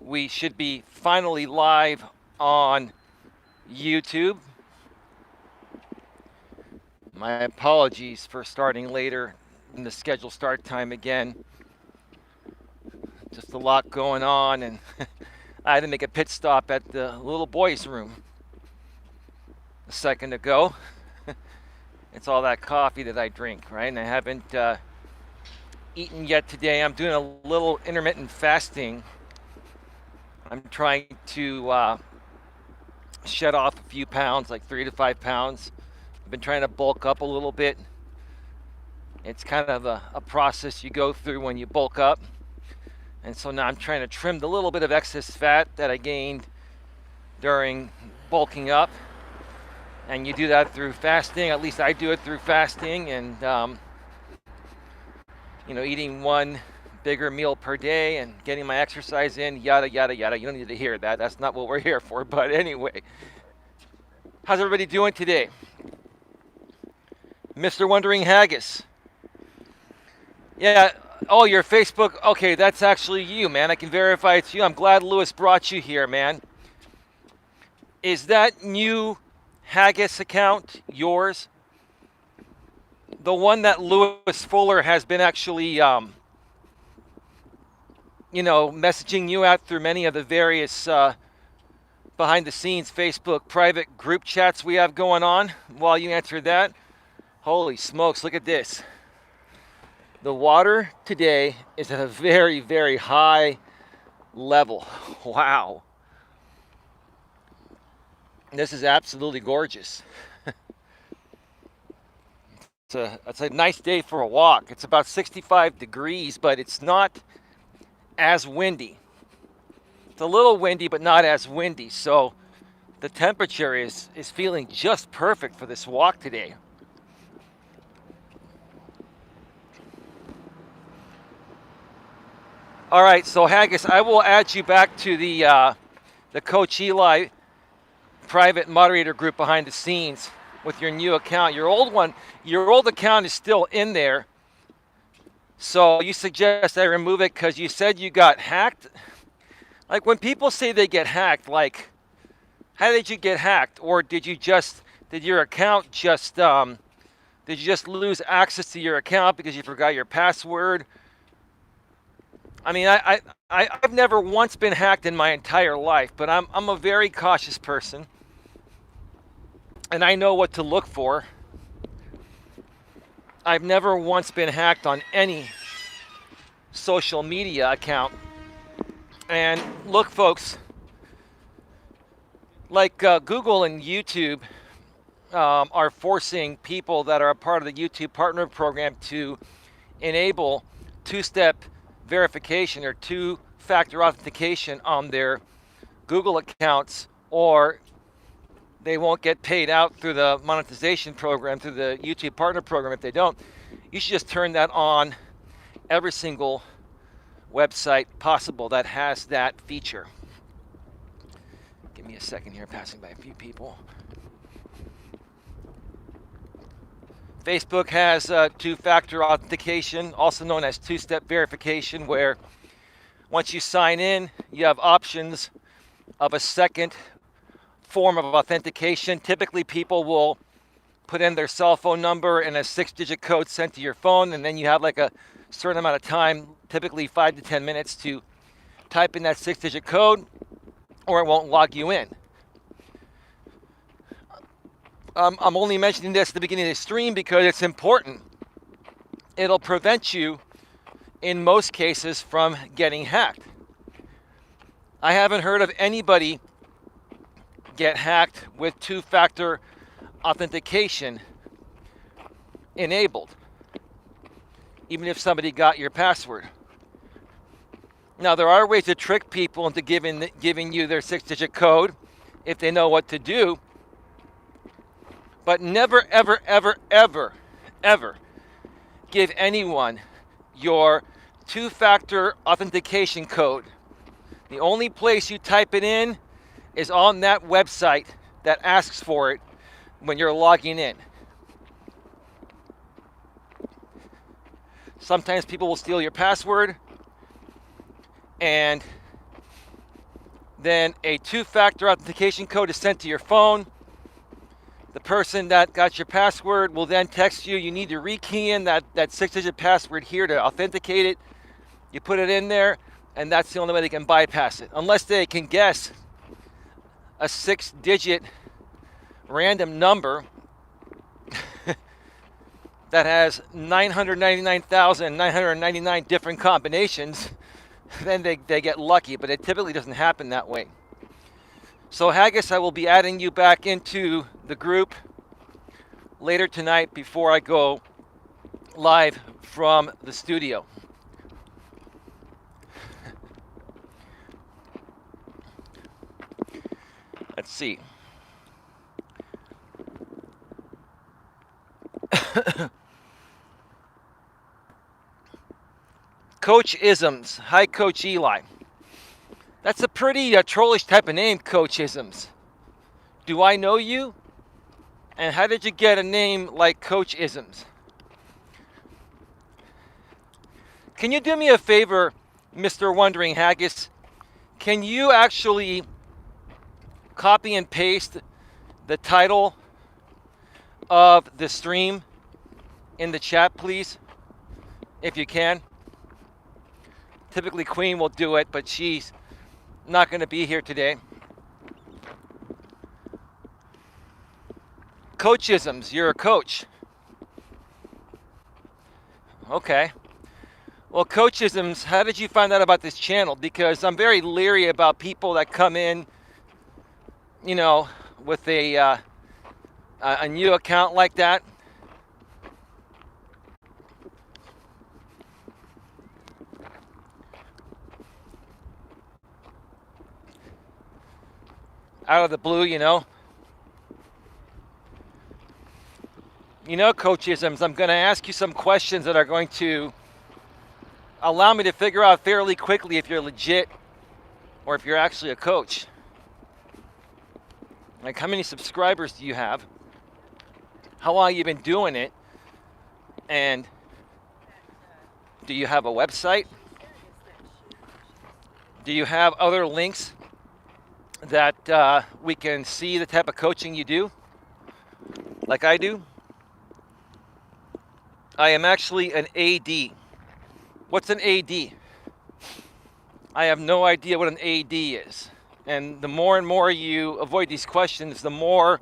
we should be finally live on YouTube. My apologies for starting later than the scheduled start time again. Just a lot going on, and I had to make a pit stop at the little boy's room a second ago. It's all that coffee that I drink, right? And I haven't eaten yet today. I'm doing a little intermittent fasting. I'm trying to shed off a few pounds, like 3 to 5 pounds. I've been trying to bulk up a little bit. It's kind of a process you go through when you bulk up. And so now I'm trying to trim the little bit of excess fat that I gained during bulking up. And you do that through fasting. At least I do it through fasting, and eating one bigger meal per day and getting my exercise in, yada, yada, yada. You don't need to hear that. That's not what we're here for. But anyway, how's everybody doing today? Mr. Wondering Haggis. Yeah. Oh, your Facebook. Okay, that's actually you, man. I can verify it's you. I'm glad Lewis brought you here, man. Is that new Haggis account yours? The one that Lewis Fuller has been actually, messaging you out through many of the various behind the scenes Facebook private group chats we have going on. While you answer that, holy smokes, look at this. The water today is at a very, very high level. Wow. This is absolutely gorgeous. It's a nice day for a walk. It's about 65 degrees, but it's not as windy. It's a little windy, but not as windy. So the temperature is feeling just perfect for this walk today. All right, so Haggis, I will add you back to the Coach Eli private moderator group behind the scenes with your new account. Your old account is still in there. So you suggest I remove it because you said you got hacked? Like when people say they get hacked, like how did you get hacked? Or did your account just did you just lose access to your account because you forgot your password? I mean, I've never once been hacked in my entire life, but I'm a very cautious person, and I know what to look for. I've never once been hacked on any social media account. And look, folks, like Google and YouTube are forcing people that are a part of the YouTube Partner Program to enable two-step verification or two-factor authentication on their Google accounts, or they won't get paid out through the monetization program, through the YouTube Partner Program if they don't. You should just turn that on every single website possible that has that feature. Give me a second here, passing by a few people. Facebook has two-factor authentication, also known as two-step verification, where once you sign in, you have options of a second form of authentication. Typically, people will put in their cell phone number and a 6-digit code sent to your phone, and then you have like a certain amount of time, typically 5 to 10 minutes, to type in that 6-digit code, or it won't log you in. I'm only mentioning this at the beginning of the stream because it's important. It'll prevent you, in most cases, from getting hacked. I haven't heard of anybody get hacked with two-factor authentication enabled, even if somebody got your password. Now, there are ways to trick people into giving you their 6-digit code if they know what to do. But never, ever, ever, ever, ever give anyone your two-factor authentication code. The only place you type it in is on that website that asks for it when you're logging in. Sometimes people will steal your password, and Then a two-factor authentication code is sent to your phone. The person that got your password will then text you. You need to rekey in that 6-digit password here to authenticate it. You put it in there, and that's the only way they can bypass it. Unless they can guess a 6-digit random number that has 999,999 different combinations, then they get lucky, but it typically doesn't happen that way. So Haggis, I will be adding you back into the group later tonight before I go live from the studio. Let's see. Coach Isms. Hi, Coach Eli. That's a pretty trollish type of name, Coach Isms. Do I know you? And how did you get a name like Coach Isms? Can you do me a favor, Mr. Wondering Haggis? Can you actually copy and paste the title of the stream in the chat, please? If you can. Typically Queen will do it, but she's not going to be here today. Coachisms, you're a coach. Okay. Well, Coachisms, how did you find out about this channel? Because I'm very leery about people that come in, you know, with a new account like that. Out of the blue, you know. You know, Coachisms, I'm going to ask you some questions that are going to allow me to figure out fairly quickly if you're legit or if you're actually a coach. Like, how many subscribers do you have? How long have you been doing it? And do you have a website? Do you have other links that we can see the type of coaching you do, like I do? I am actually an AD. What's an AD? I have no idea what an AD is. And the more and more you avoid these questions, the more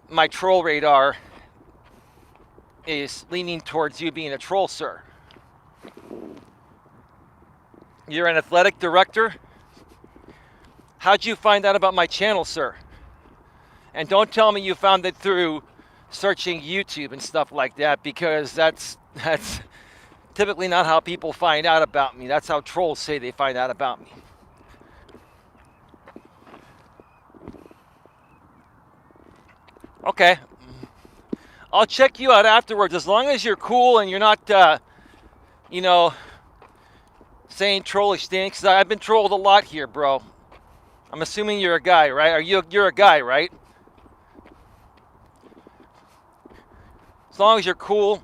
my troll radar is leaning towards you being a troll, sir. You're an athletic director? How'd you find out about my channel, sir? And don't tell me you found it through searching YouTube and stuff like that, because that's typically not how people find out about me. That's how trolls say they find out about me. Okay. I'll check you out afterwards, as long as you're cool and you're not, you know, saying trollish things. 'Cause I've been trolled a lot here, bro. I'm assuming you're a guy, right? You're a guy, right? As long as you're cool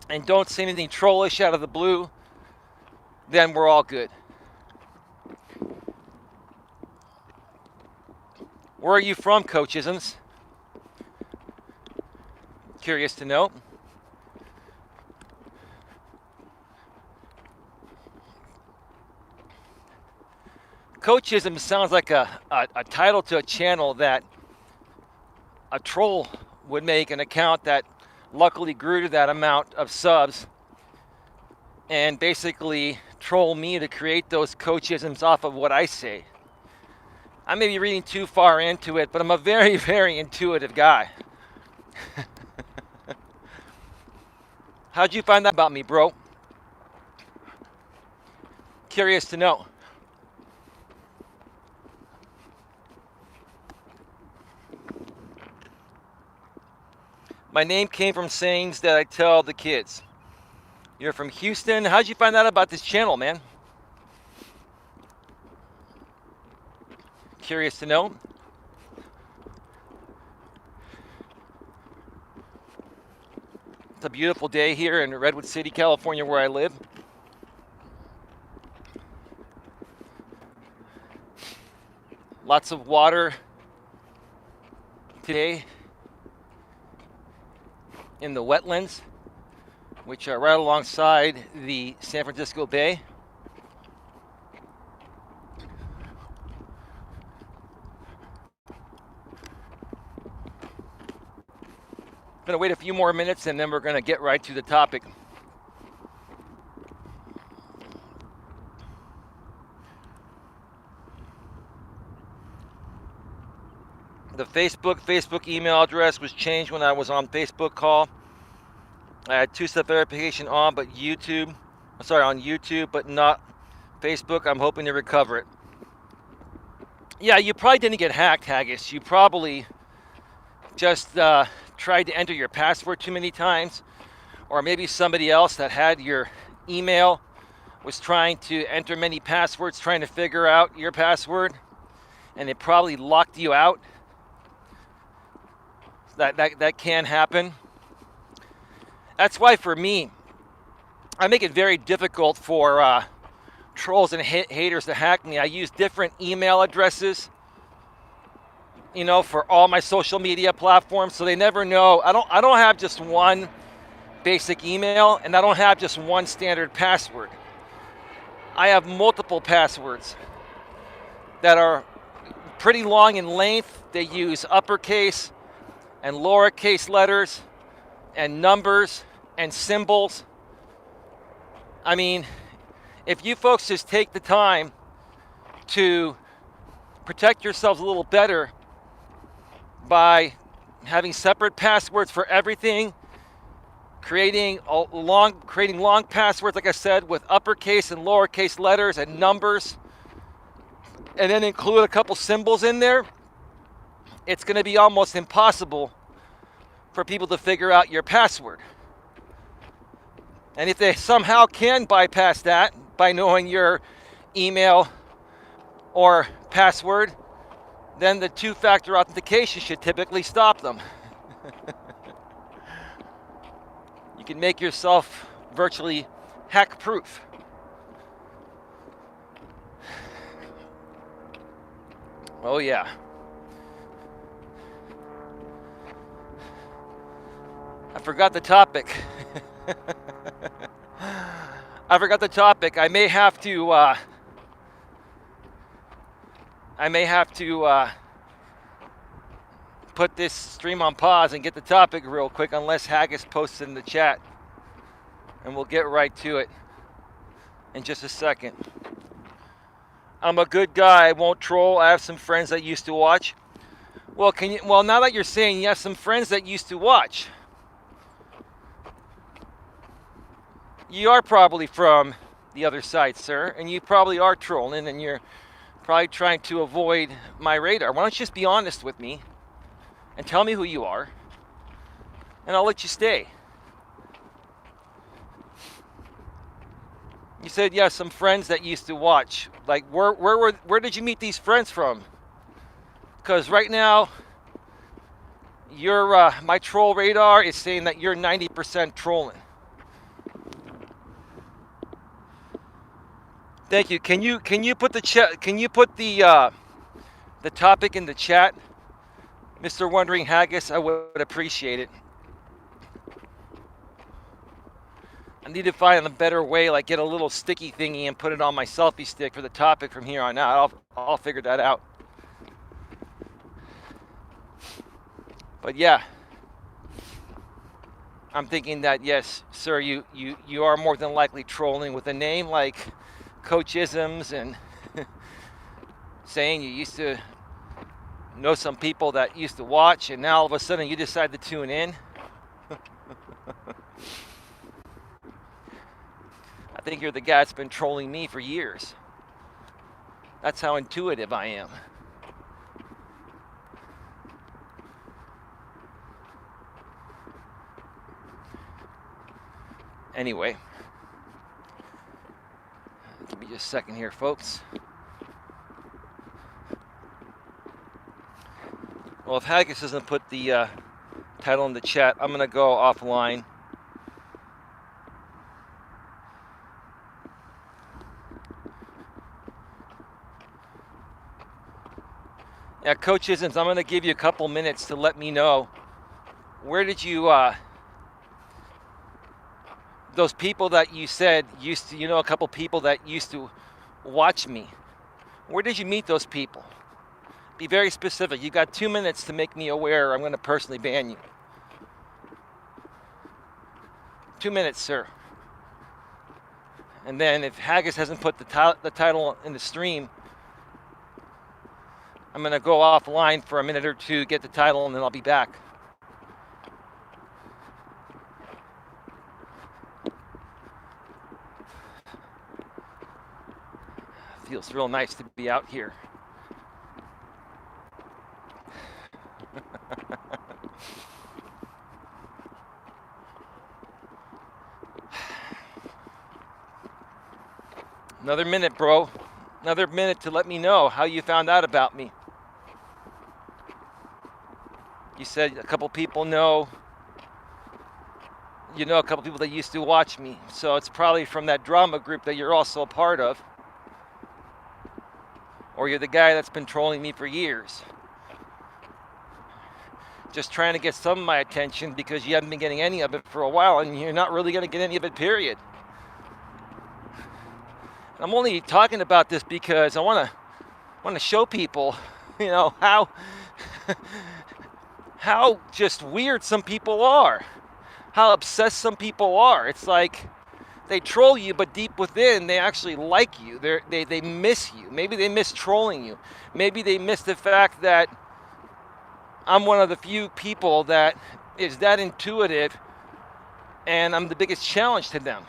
and don't say anything trollish out of the blue, then we're all good. Where are you from, Coachisms? Curious to know. Coachism sounds like a title to a channel that a troll would make, an account that luckily grew to that amount of subs and basically troll me to create those coachisms off of what I say. I may be reading too far into it, but I'm a very, very intuitive guy. How'd you find that about me, bro? Curious to know. My name came from sayings that I tell the kids. You're from Houston. How'd you find out about this channel, man? Curious to know. It's a beautiful day here in Redwood City, California, where I live. Lots of water today in the wetlands, which are right alongside the San Francisco Bay. Going to wait a few more minutes and then we're going to get right to the topic. The Facebook email address was changed when I was on Facebook call. I had two-step verification on, but on YouTube, but not Facebook. I'm hoping to recover it. Yeah, you probably didn't get hacked, Haggis. You probably just tried to enter your password too many times, or maybe somebody else that had your email was trying to enter many passwords, trying to figure out your password, and it probably locked you out. That can happen. That's why for me, I make it very difficult for trolls and haters to hack me. I use different email addresses, for all my social media platforms, so they never know. I don't have just one basic email, and I don't have just one standard password. I have multiple passwords that are pretty long in length. They use uppercase and lowercase letters and numbers and symbols. I mean, if you folks just take the time to protect yourselves a little better by having separate passwords for everything, creating long passwords, like I said, with uppercase and lowercase letters and numbers, and then include a couple symbols in there, it's going to be almost impossible for people to figure out your password. And if they somehow can bypass that by knowing your email or password, then the two-factor authentication should typically stop them. You can make yourself virtually hack-proof. Oh yeah. I forgot the topic. I may have to put this stream on pause and get the topic real quick, unless Haggis posts in the chat, and we'll get right to it in just a second. I'm a good guy. I won't troll. I have some friends that used to watch. Well, now that you're saying you have some friends that used to watch, you are probably from the other side, sir, and you probably are trolling, and you're probably trying to avoid my radar. Why don't you just be honest with me and tell me who you are, and I'll let you stay. You said you have some friends that used to watch. Like, where did you meet these friends from? Because right now, my troll radar is saying that you're 90% trolling. Thank you. Can you put the topic in the chat, Mr. Wondering Haggis? I would appreciate it. I need to find a better way, like get a little sticky thingy and put it on my selfie stick for the topic from here on out. I'll figure that out. But yeah, I'm thinking that yes, sir, you are more than likely trolling with a name like Coach Isms and saying you used to know some people that used to watch, and now all of a sudden you decide to tune in. I think you're the guy that's been trolling me for years. That's how intuitive I am. Anyway, give me just a second here, folks. Well, if Haggis doesn't put the title in the chat, I'm going to go offline. Coach Isms, I'm going to give you a couple minutes to let me know, where did you, those people that you said used to, a couple people that used to watch me, where did you meet those people? Be very specific. You got 2 minutes to make me aware, or I'm going to personally ban you. 2 minutes, sir. And then if Haggis hasn't put the title in the stream, I'm going to go offline for a minute or two, get the title, and then I'll be back. Feels real nice to be out here. Another minute, bro. Another minute to let me know how you found out about me. You said a couple people know. You know a couple people that used to watch me. So it's probably from that drama group that you're also a part of. Or you're the guy that's been trolling me for years. Just trying to get some of my attention because you haven't been getting any of it for a while, and you're not really going to get any of it, period. I'm only talking about this because I want to show people, how how just weird some people are, how obsessed some people are. It's like they troll you, but deep within they actually like you. They miss you. Maybe they miss trolling you. Maybe they miss the fact that I'm one of the few people that is that intuitive, and I'm the biggest challenge to them.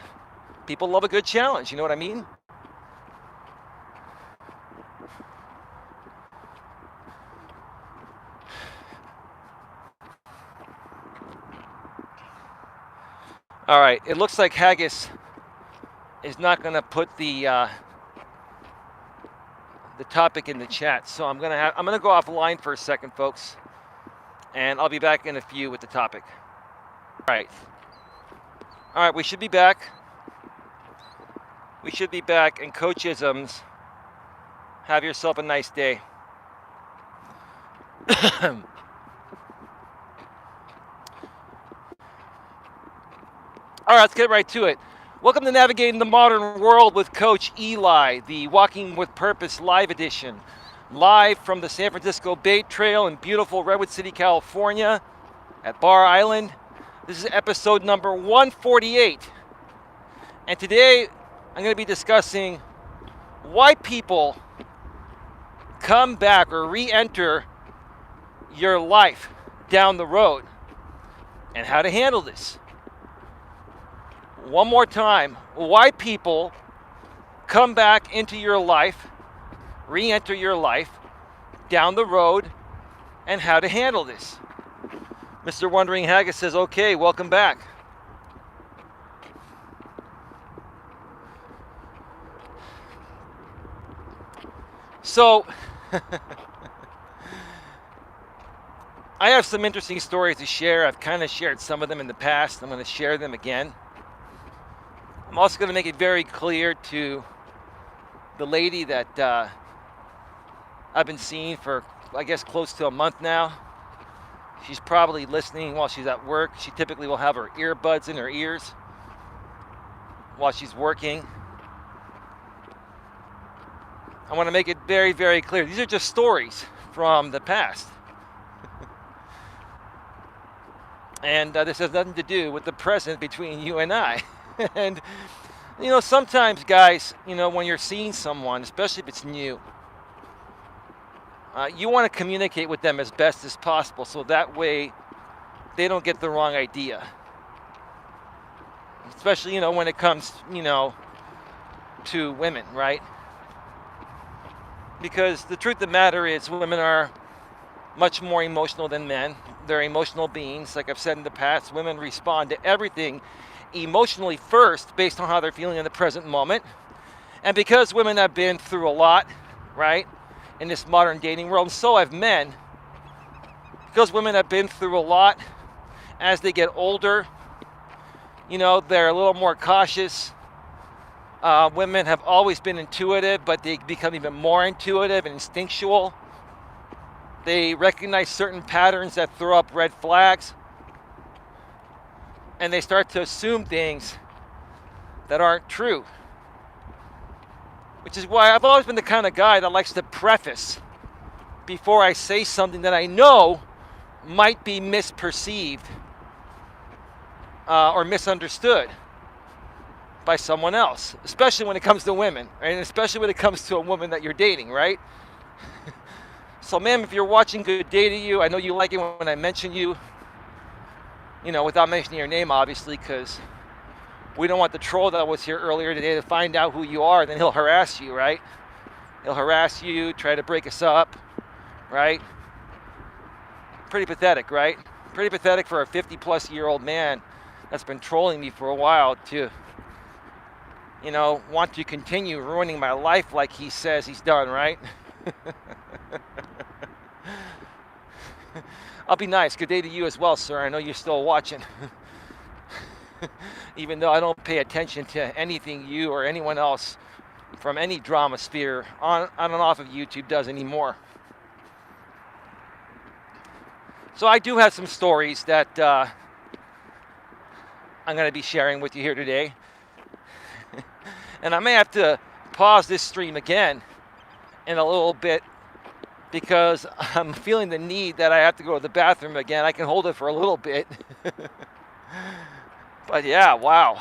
People love a good challenge, you know what I mean? All right, it looks like Haggis is not going to put the topic in the chat, so I'm going to go offline for a second, folks, and I'll be back in a few with the topic. All right, we should be back. We should be back. And Coach Isms, have yourself a nice day. All right, let's get right to it. Welcome to Navigating the Modern World with Coach Eli, the Walking with Purpose live edition. Live from the San Francisco Bay Trail in beautiful Redwood City, California at Bar Island. This is episode number 148. And today I'm going to be discussing why people come back or re-enter your life down the road and how to handle this. One more time, why people come back into your life, re-enter your life down the road, and how to handle this. Mr. Wondering Haggis says, okay, welcome back. So, I have some interesting stories to share. I've kind of shared some of them in the past. I'm going to share them again. I'm also going to make it very clear to the lady that I've been seeing for, I guess, close to a month now. She's probably listening while she's at work. She typically will have her earbuds in her ears while she's working. I want to make it very, very clear. These are just stories from the past. And this has nothing to do with the present between you and I. And, sometimes, guys, when you're seeing someone, especially if it's new, you want to communicate with them as best as possible so that way they don't get the wrong idea. Especially, when it comes, to women, right? Because the truth of the matter is women are much more emotional than men. They're emotional beings. Like I've said in the past, women respond to everything emotionally first based on how they're feeling in the present moment. And because women have been through a lot, right, in this modern dating world, and so have men, because women have been through a lot, as they get older, they're a little more cautious. Women have always been intuitive, but they become even more intuitive and instinctual. They recognize certain patterns that throw up red flags, and they start to assume things that aren't true. Which is why I've always been the kind of guy that likes to preface before I say something that I know might be misperceived or misunderstood by someone else, especially when it comes to women, right? And especially when it comes to a woman that you're dating, right? So, ma'am, if you're watching, good day to you. I know you like it when I mention you, without mentioning your name, obviously, because we don't want the troll that was here earlier today to find out who you are. Then he'll harass you, right? He'll harass you, try to break us up, right? Pretty pathetic, right? Pretty pathetic for a 50-plus-year-old man that's been trolling me for a while to, want to continue ruining my life like he says he's done, right? I'll be nice. Good day to you as well, sir. I know you're still watching. Even though I don't pay attention to anything you or anyone else from any drama sphere on and off of YouTube does anymore. So I do have some stories that I'm going to be sharing with you here today. And I may have to pause this stream again in a little bit because I'm feeling the need that I have to go to the bathroom again. I can hold it for a little bit. But yeah, wow.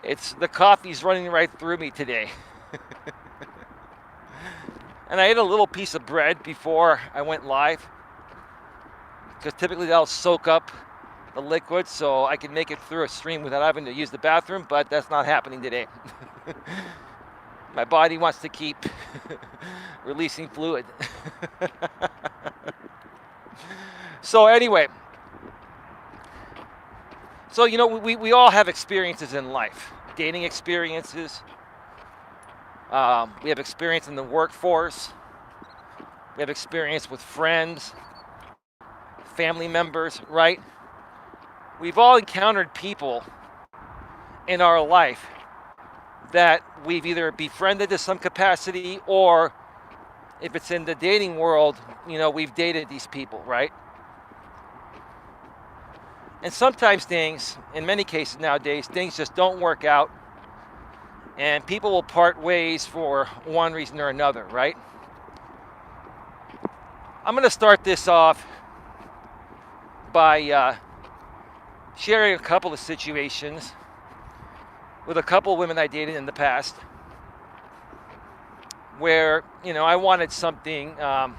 The coffee's running right through me today. And I ate a little piece of bread before I went live, because typically that'll soak up the liquid so I can make it through a stream without having to use the bathroom, but that's not happening today. My body wants to keep releasing fluid. So anyway, we all have experiences in life, dating experiences. We have experience in the workforce. We have experience with friends, family members, right? We've all encountered people in our life that we've either befriended to some capacity, or if it's in the dating world, we've dated these people, right? And sometimes in many cases nowadays, things just don't work out, and people will part ways for one reason or another, right? I'm going to start this off by sharing a couple of situations with a couple of women I dated in the past where, I wanted something, I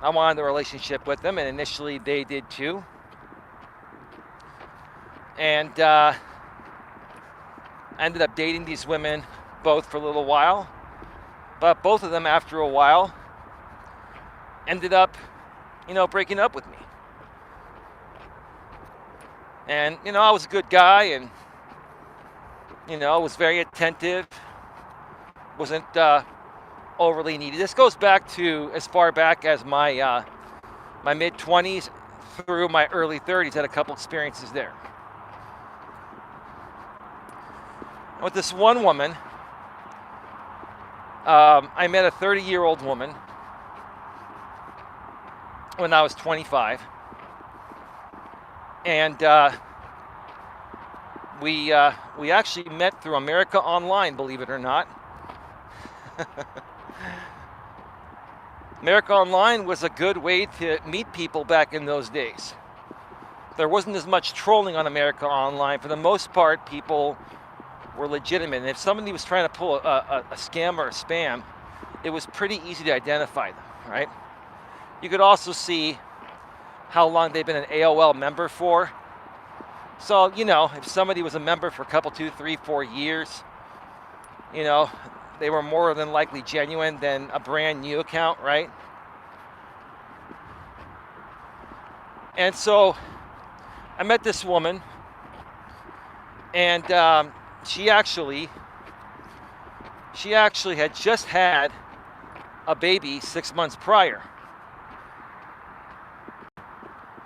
wanted a relationship with them, and initially they did too. And I ended up dating these women both for a little while, but both of them after a while ended up, breaking up with me. And, I was a good guy, and, was very attentive, wasn't overly needy. This goes back to as far back as my mid-20s through my early 30s. Had a couple experiences there. With this one woman, I met a 30-year-old woman when I was 25. And we actually met through America Online, believe it or not. America Online was a good way to meet people back in those days. There wasn't as much trolling on America Online. For the most part, people were legitimate. And if somebody was trying to pull a scam or a spam, it was pretty easy to identify them, right? You could also see how long they've been an AOL member for. So, if somebody was a member for a couple, 2, 3, 4 years, they were more than likely genuine than a brand new account, right? And so I met this woman, and she actually had just had a baby 6 months prior.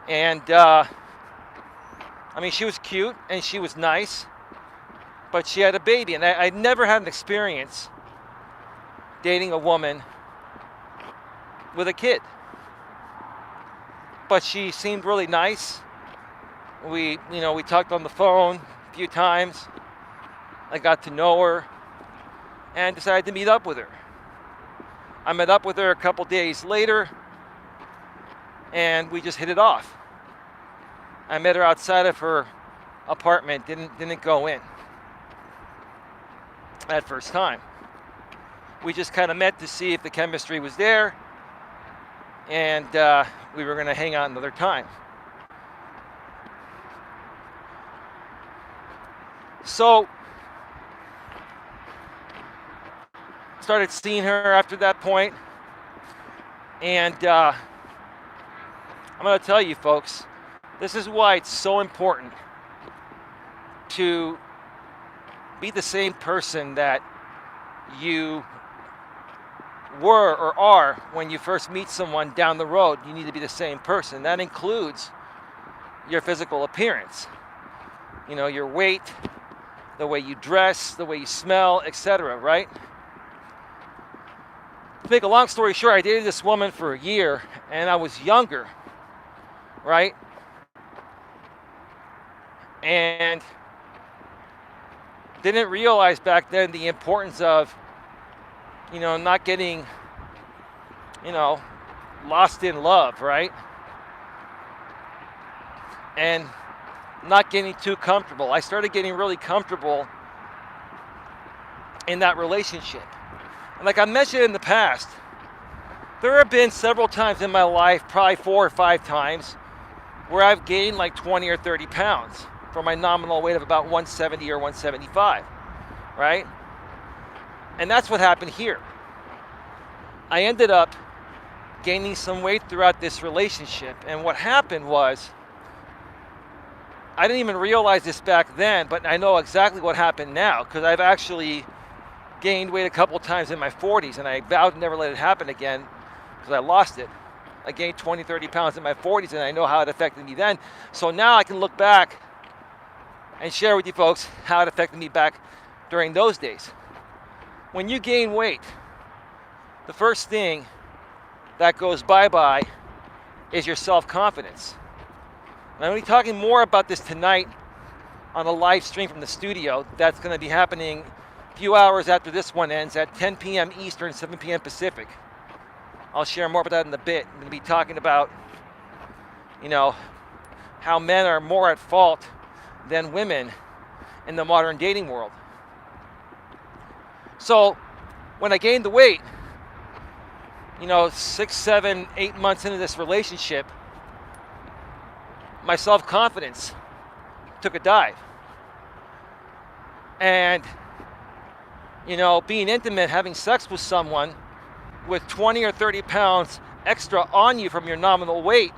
And she was cute and she was nice, but she had a baby, and I'd never had an experience dating a woman with a kid. But she seemed really nice. We talked on the phone a few times. I got to know her and decided to meet up with her. I met up with her a couple days later and we just hit it off. I met her outside of her apartment, didn't go in that first time. We just kind of met to see if the chemistry was there, and we were going to hang out another time. So, started seeing her after that point, and I'm going to tell you folks, this is why it's so important to be the same person that you were or are when you first meet someone down the road. You need to be the same person. That includes your physical appearance, your weight, the way you dress, the way you smell, etc., right? To make a long story short, I dated this woman for a year and I was younger, right? And didn't realize back then the importance of, not getting, lost in love, right? And not getting too comfortable. I started getting really comfortable in that relationship. And like I mentioned in the past, there have been several times in my life, probably 4 or 5 times, where I've gained like 20 or 30 pounds from my nominal weight of about 170 or 175, right? And that's what happened here. I ended up gaining some weight throughout this relationship. And what happened was, I didn't even realize this back then, but I know exactly what happened now, because I've actually gained weight a couple times in my 40s, and I vowed to never let it happen again, because I lost it. I gained 20, 30 pounds in my 40s, and I know how it affected me then. So now I can look back and share with you folks how it affected me back during those days. When you gain weight, the first thing that goes bye-bye is your self-confidence. And I'm going to be talking more about this tonight on a live stream from the studio that's going to be happening a few hours after this one ends at 10 p.m. Eastern, 7 p.m. Pacific. I'll share more about that in a bit. I'm going to be talking about, how men are more at fault than women in the modern dating world. So when I gained the weight, 6, 7, 8 months into this relationship, my self-confidence took a dive. And, being intimate, having sex with someone with 20 or 30 pounds extra on you from your nominal weight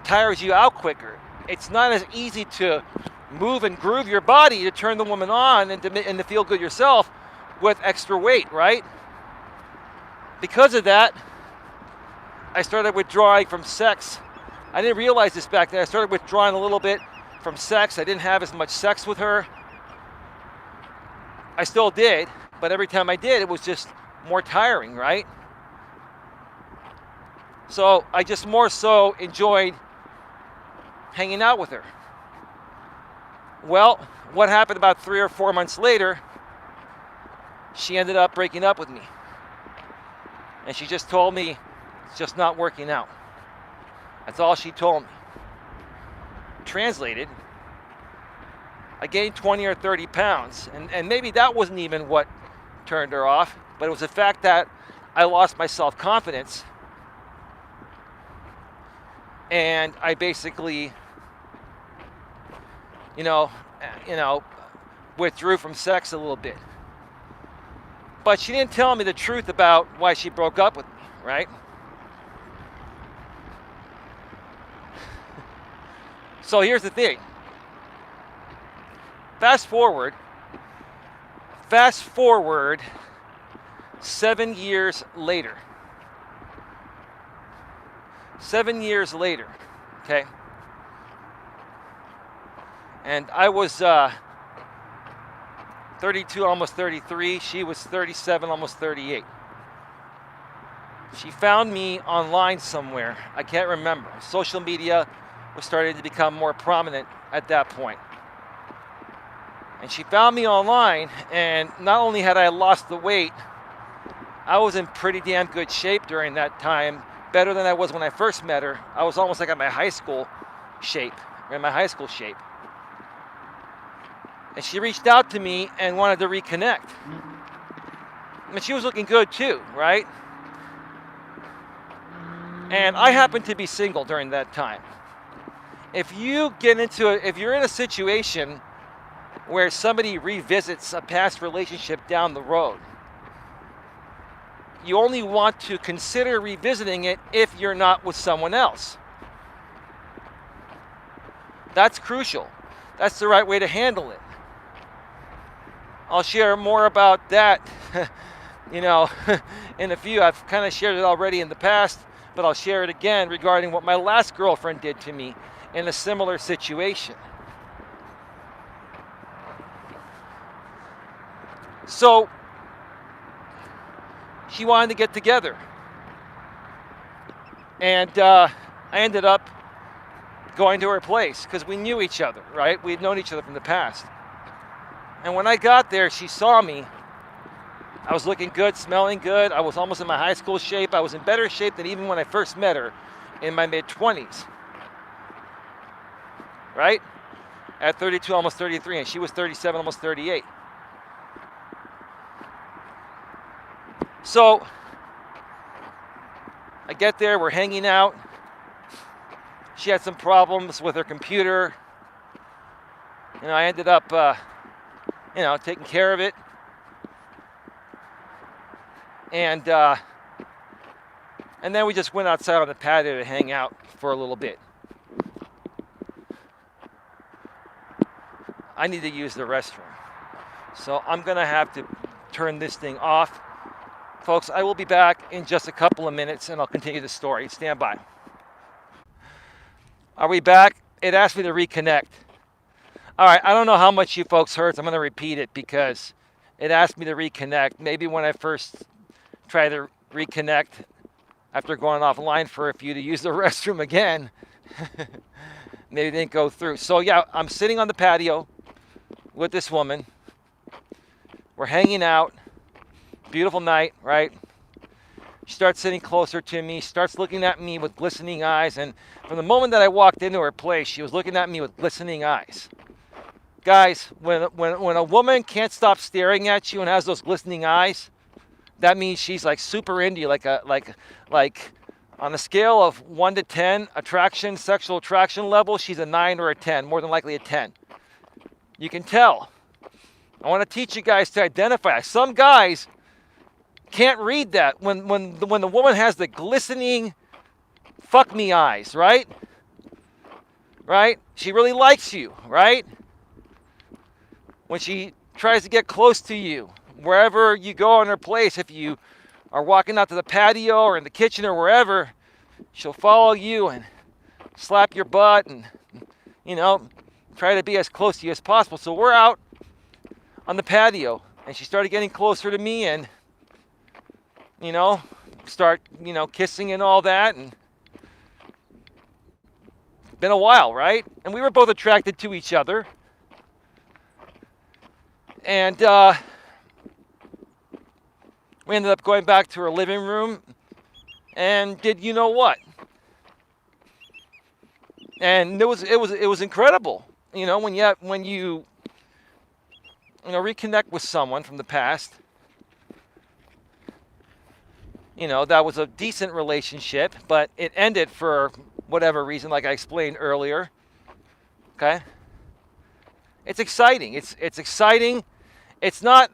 tires you out quicker. It's not as easy to move and groove your body to turn the woman on and to feel good yourself with extra weight, right? Because of that, I started withdrawing from sex. I didn't realize this back then. I started withdrawing a little bit from sex. I didn't have as much sex with her. I still did, but every time I did, it was just more tiring, right? So I just more so enjoyed hanging out with her. Well, what happened about 3 or 4 months later, she ended up breaking up with me. And she just told me it's just not working out. That's all she told me. Translated, I gained 20 or 30 pounds. And maybe that wasn't even what turned her off, but it was the fact that I lost my self-confidence. And I basically, withdrew from sex a little bit. But she didn't tell me the truth about why she broke up with me, right? So here's the thing. Fast forward 7 years later. 7 years later, okay? And I was 32, almost 33. She was 37, almost 38. She found me online somewhere. I can't remember. Social media was starting to become more prominent at that point. And she found me online, and not only had I lost the weight, I was in pretty damn good shape during that time, better than I was when I first met her. I was almost like at my high school shape, in my high school shape. And she reached out to me and wanted to reconnect. And she was looking good too, right? And I happened to be single during that time. If you're in a situation where somebody revisits a past relationship down the road, you only want to consider revisiting it if you're not with someone else. That's crucial. That's the right way to handle it. I'll share more about that, in a few. I've kind of shared it already in the past, but I'll share it again regarding what my last girlfriend did to me in a similar situation. So, she wanted to get together. And I ended up going to her place because we knew each other, right? We had known each other from the past. And when I got there, she saw me. I was looking good, smelling good. I was almost in my high school shape. I was in better shape than even when I first met her in my mid-20s. Right? At 32, almost 33, and she was 37, almost 38. So, I get there, we're hanging out. She had some problems with her computer. I ended up, taking care of it. And then we just went outside on the patio to hang out for a little bit. I need to use the restroom. So I'm going to have to turn this thing off. Folks, I will be back in just a couple of minutes and I'll continue the story. Stand by. Are we back? It asked me to reconnect. All right, I don't know how much you folks heard, so I'm going to repeat it because it asked me to reconnect. Maybe when I first tried to reconnect after going offline for a few to use the restroom again, maybe it didn't go through. So yeah, I'm sitting on the patio with this woman. We're hanging out. Beautiful night, right? She starts sitting closer to me, starts looking at me with glistening eyes, and from the moment that I walked into her place, she was looking at me with glistening eyes. Guys, when a woman can't stop staring at you and has those glistening eyes, that means she's like super into you, like on a scale of 1 to 10, sexual attraction level, she's a 9 or a 10, more than likely a 10. You can tell. I want to teach you guys to identify. Some guys can't read that when the woman has the glistening fuck me eyes, right? Right? She really likes you, right? When she tries to get close to you, wherever you go in her place, if you are walking out to the patio or in the kitchen or wherever, she'll follow you and slap your butt and, try to be as close to you as possible. So we're out on the patio and she started getting closer to me and, start, kissing and all that. And been a while, right? And we were both attracted to each other. And we ended up going back to her living room and did you know what? And it was incredible. When you reconnect with someone from the past. That was a decent relationship, but it ended for whatever reason, like I explained earlier. Okay? It's exciting. It's exciting. It's not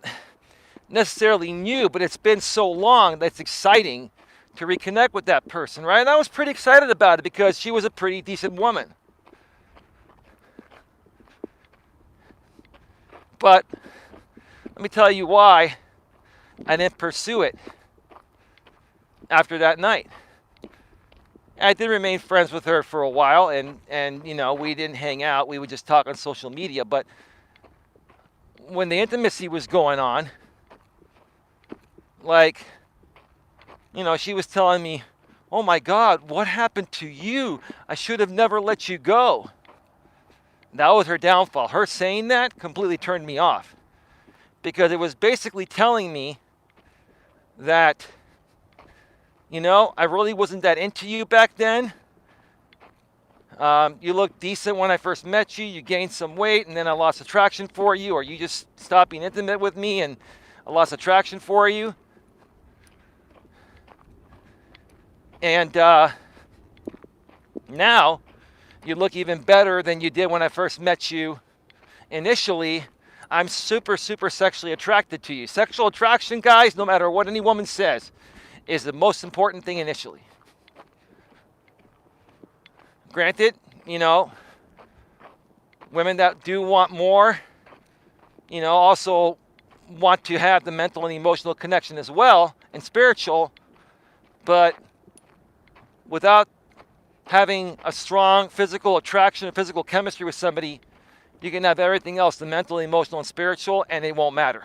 necessarily new, but it's been so long that it's exciting to reconnect with that person, right? And I was pretty excited about it because she was a pretty decent woman. But let me tell you why I didn't pursue it after that night. I did remain friends with her for a while, and we didn't hang out. We would just talk on social media. But when the intimacy was going on, like, she was telling me, oh my God, what happened to you? I should have never let you go. That was her downfall. Her saying that completely turned me off, because it was basically telling me that, I really wasn't that into you back then. You looked decent when I first met you. You gained some weight, and then I lost attraction for you, or you just stopped being intimate with me, and I lost attraction for you. And now you look even better than you did when I first met you. Initially, I'm super, super sexually attracted to you. Sexual attraction, guys, no matter what any woman says, is the most important thing initially. Granted, women that do want more, also want to have the mental and emotional connection as well, and spiritual, but without having a strong physical attraction and physical chemistry with somebody, you can have everything else, the mental, emotional, and spiritual, and it won't matter.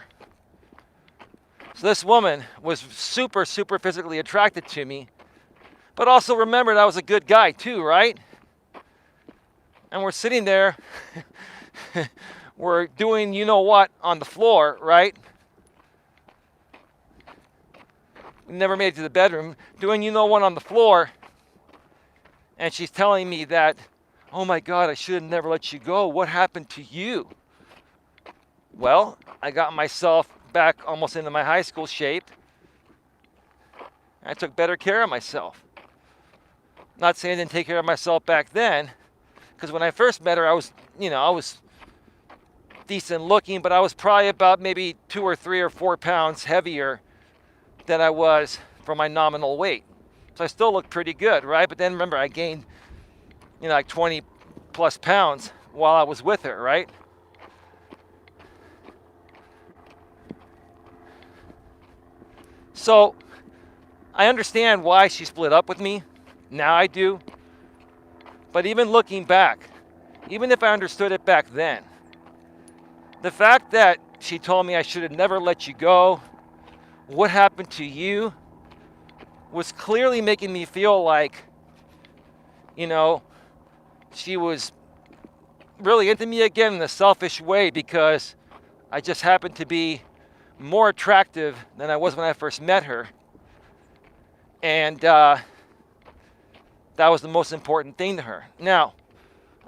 So this woman was super, super physically attracted to me, but also remembered I was a good guy too, right? And we're sitting there, we're doing what on the floor, right? We never made it to the bedroom, doing what on the floor, and she's telling me that, oh my God, I should have never let you go. What happened to you? Well, I got myself back almost into my high school shape. I took better care of myself. Not saying I didn't take care of myself back then, because when I first met her, I was decent looking, but I was probably about maybe 2 or 3 or 4 pounds heavier than I was for my nominal weight. So I still looked pretty good, right? But then remember, I gained, like 20 plus pounds while I was with her, right? So I understand why she split up with me. Now I do. But even looking back, even if I understood it back then, the fact that she told me I should have never let you go, what happened to you, was clearly making me feel like, she was really into me again in a selfish way, because I just happened to be more attractive than I was when I first met her. And that was the most important thing to her. Now,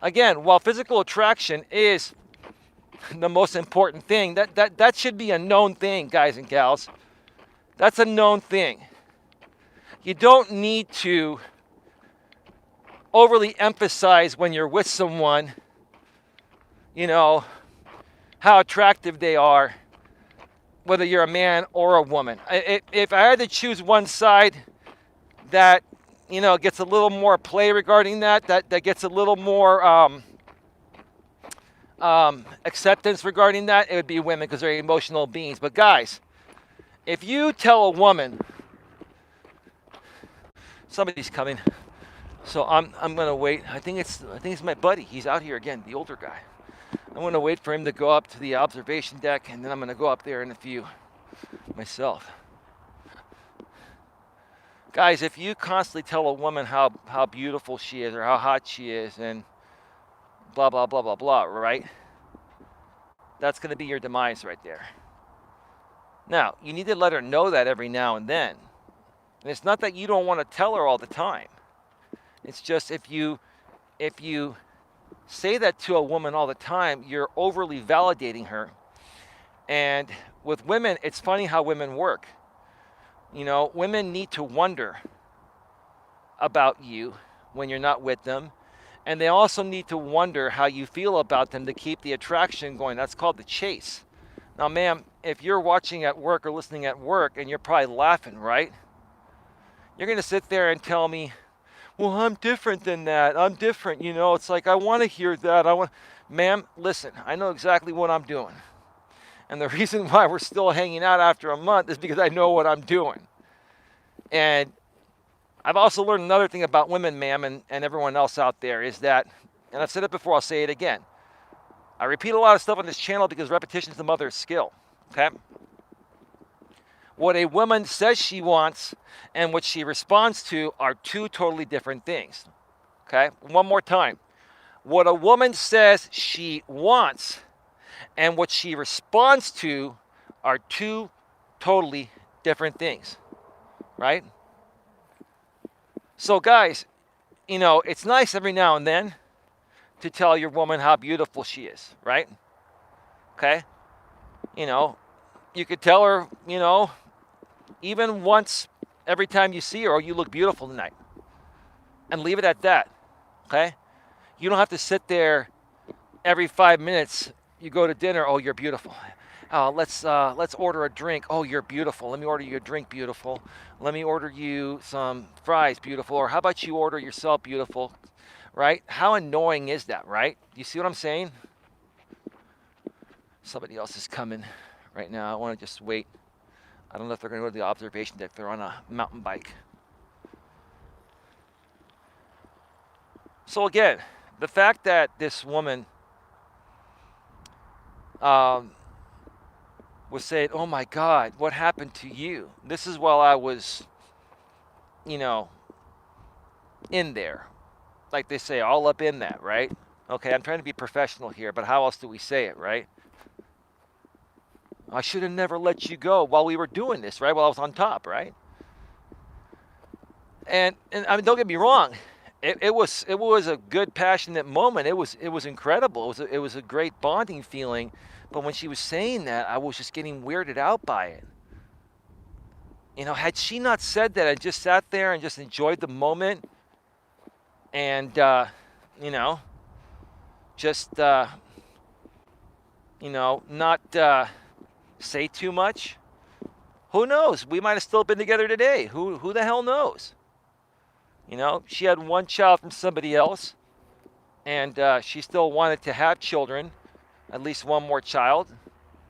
again, while physical attraction is the most important thing, that should be a known thing, guys and gals. That's a known thing. You don't need to overly emphasize when you're with someone, how attractive they are, whether you're a man or a woman. If I had to choose one side that, gets a little more play regarding that gets a little more acceptance regarding that, it would be women, because they're emotional beings. But guys, if you tell a woman, somebody's coming, so I'm gonna wait. I think it's my buddy. He's out here again, the older guy. I'm gonna wait for him to go up to the observation deck, and then I'm gonna go up there in a few myself. Guys, if you constantly tell a woman how beautiful she is or how hot she is and blah blah blah blah blah, right? That's gonna be your demise right there. Now, you need to let her know that every now and then. And it's not that you don't want to tell her all the time. It's just if you say that to a woman all the time, you're overly validating her. And with women, it's funny how women work. Women need to wonder about you when you're not with them. And they also need to wonder how you feel about them to keep the attraction going. That's called the chase. Now, ma'am, if you're watching at work or listening at work and you're probably laughing, right? You're going to sit there and tell me, well, I'm different than that. I'm different, It's like, I want to hear that. Ma'am, listen, I know exactly what I'm doing. And the reason why we're still hanging out after a month is because I know what I'm doing. And I've also learned another thing about women, ma'am, and everyone else out there is that, and I've said it before, I'll say it again. I repeat a lot of stuff on this channel because repetition is the mother of skill, okay? What a woman says she wants and what she responds to are two totally different things. Okay? One more time. What a woman says she wants and what she responds to are two totally different things. Right? So, guys, it's nice every now and then to tell your woman how beautiful she is, right? Okay? You could tell her, even once every time you see her, oh, you look beautiful tonight. And leave it at that. Okay? You don't have to sit there every 5 minutes. You go to dinner, oh, you're beautiful. Let's order a drink. Oh, you're beautiful. Let me order you a drink, beautiful. Let me order you some fries, beautiful. Or how about you order yourself, beautiful? Right? How annoying is that, right? Do you see what I'm saying? Somebody else is coming right now. I want to just wait. I don't know if they're going to go to the observation deck. They're on a mountain bike. So again, the fact that this woman was saying, oh my God, what happened to you? This is while I was, in there. Like they say, all up in that, right? Okay, I'm trying to be professional here, but how else do we say it, right? I should have never let you go while we were doing this, right? While I was on top, right? And I mean, don't get me wrong. It was a good, passionate moment. It was incredible. It was a great bonding feeling. But when she was saying that, I was just getting weirded out by it. Had she not said that and just sat there and just enjoyed the moment and, just, not say too much, who knows? We might have still been together today. Who the hell knows? She had one child from somebody else, and she still wanted to have children, at least one more child.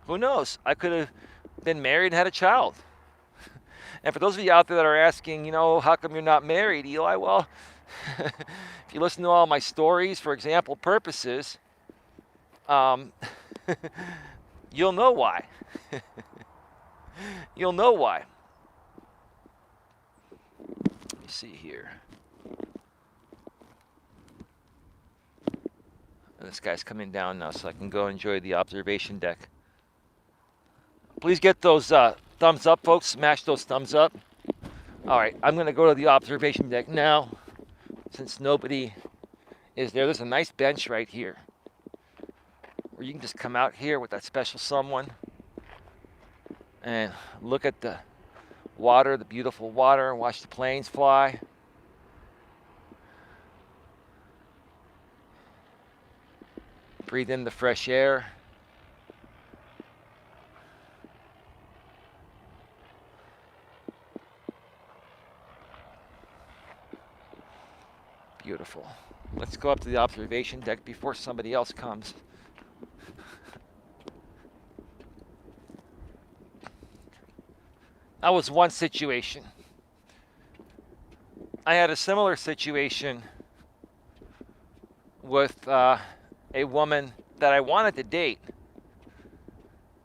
Who knows? I could have been married and had a child. And for those of you out there that are asking, how come you're not married, Eli? Well, if you listen to all my stories for example purposes, you'll know why. You'll know why. Let me see here. This guy's coming down now, so I can go enjoy the observation deck. Please get those thumbs up, folks. Smash those thumbs up. All right, I'm going to go to the observation deck now, since nobody is there. There's a nice bench right here, where you can just come out here with that special someone and look at the water, the beautiful water, and watch the planes fly. Breathe in the fresh air. Beautiful. Let's go up to the observation deck before somebody else comes. That was one situation. I had a similar situation with a woman that I wanted to date.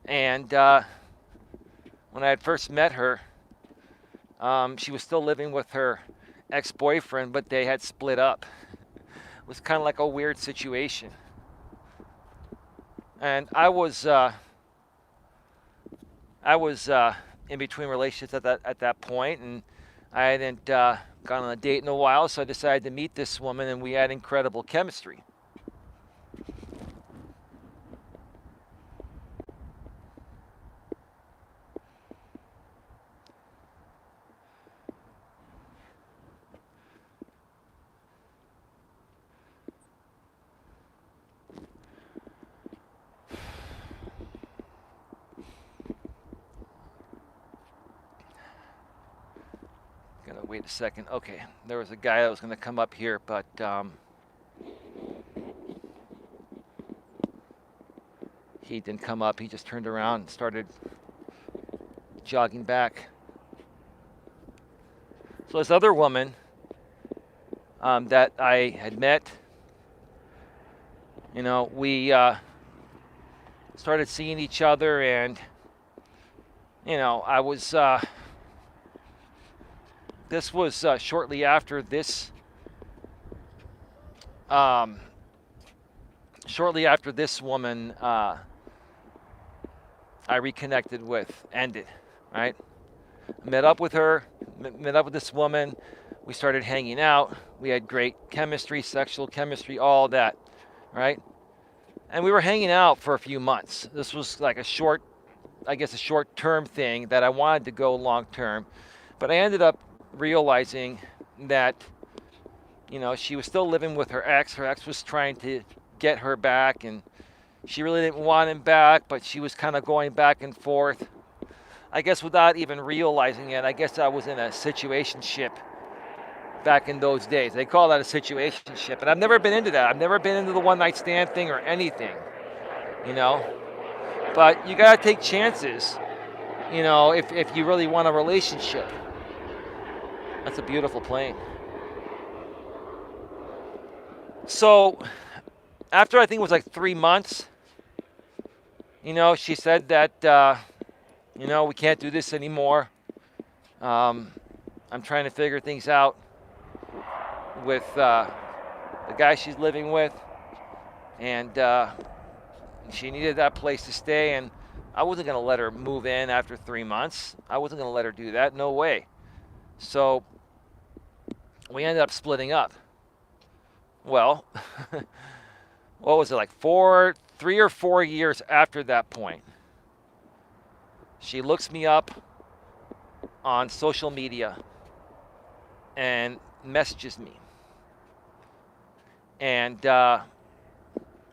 And when I had first met her, she was still living with her ex-boyfriend, but they had split up. It was kind of like a weird situation. And I was in between relationships at that point, and I hadn't gone on a date in a while, so I decided to meet this woman, and we had incredible chemistry. Wait a second. Okay, there was a guy that was going to come up here, but he didn't come up. He just turned around and started jogging back. So this other woman that I had met, we started seeing each other, and I was. This was shortly after this. Um, Shortly after this woman I reconnected with ended, right? Met up with her, met up with this woman. We started hanging out. We had great chemistry, sexual chemistry, all that, right? And we were hanging out for a few months. This was like a short-term thing that I wanted to go long term. But I ended up realizing that, she was still living with her ex. Her ex was trying to get her back, and she really didn't want him back, but she was kind of going back and forth. I guess without even realizing it, I guess I was in a situationship back in those days. They call that a situationship, and I've never been into that. I've never been into the one-night stand thing or anything, you know. But you gotta take chances, if you really want a relationship. That's a beautiful plane. So, after I think it was like 3 months, she said that, we can't do this anymore. I'm trying to figure things out with the guy she's living with, and she needed that place to stay, and I wasn't going to let her move in after 3 months. I wasn't going to let her do that. No way. So we ended up splitting up. Well, what was it, like 3 or 4 years after that point? She looks me up on social media and messages me. And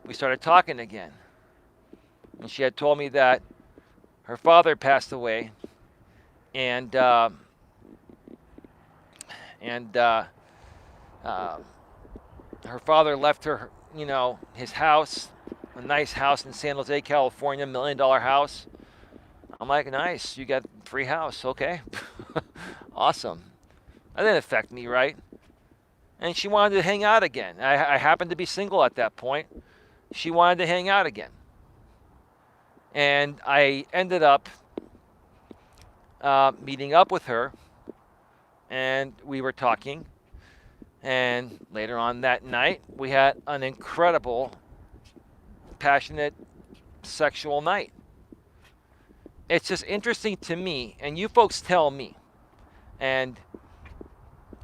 we started talking again. And she had told me that her father passed away, and her father left her, his house, a nice house in San Jose, California, $1 million house. I'm like, nice, you got free house, okay. Awesome. That didn't affect me, right? And she wanted to hang out again. I happened to be single at that point. She wanted to hang out again. And I ended up meeting up with her, and we were talking. And later on that night, we had an incredible, passionate, sexual night. It's just interesting to me, and you folks tell me, and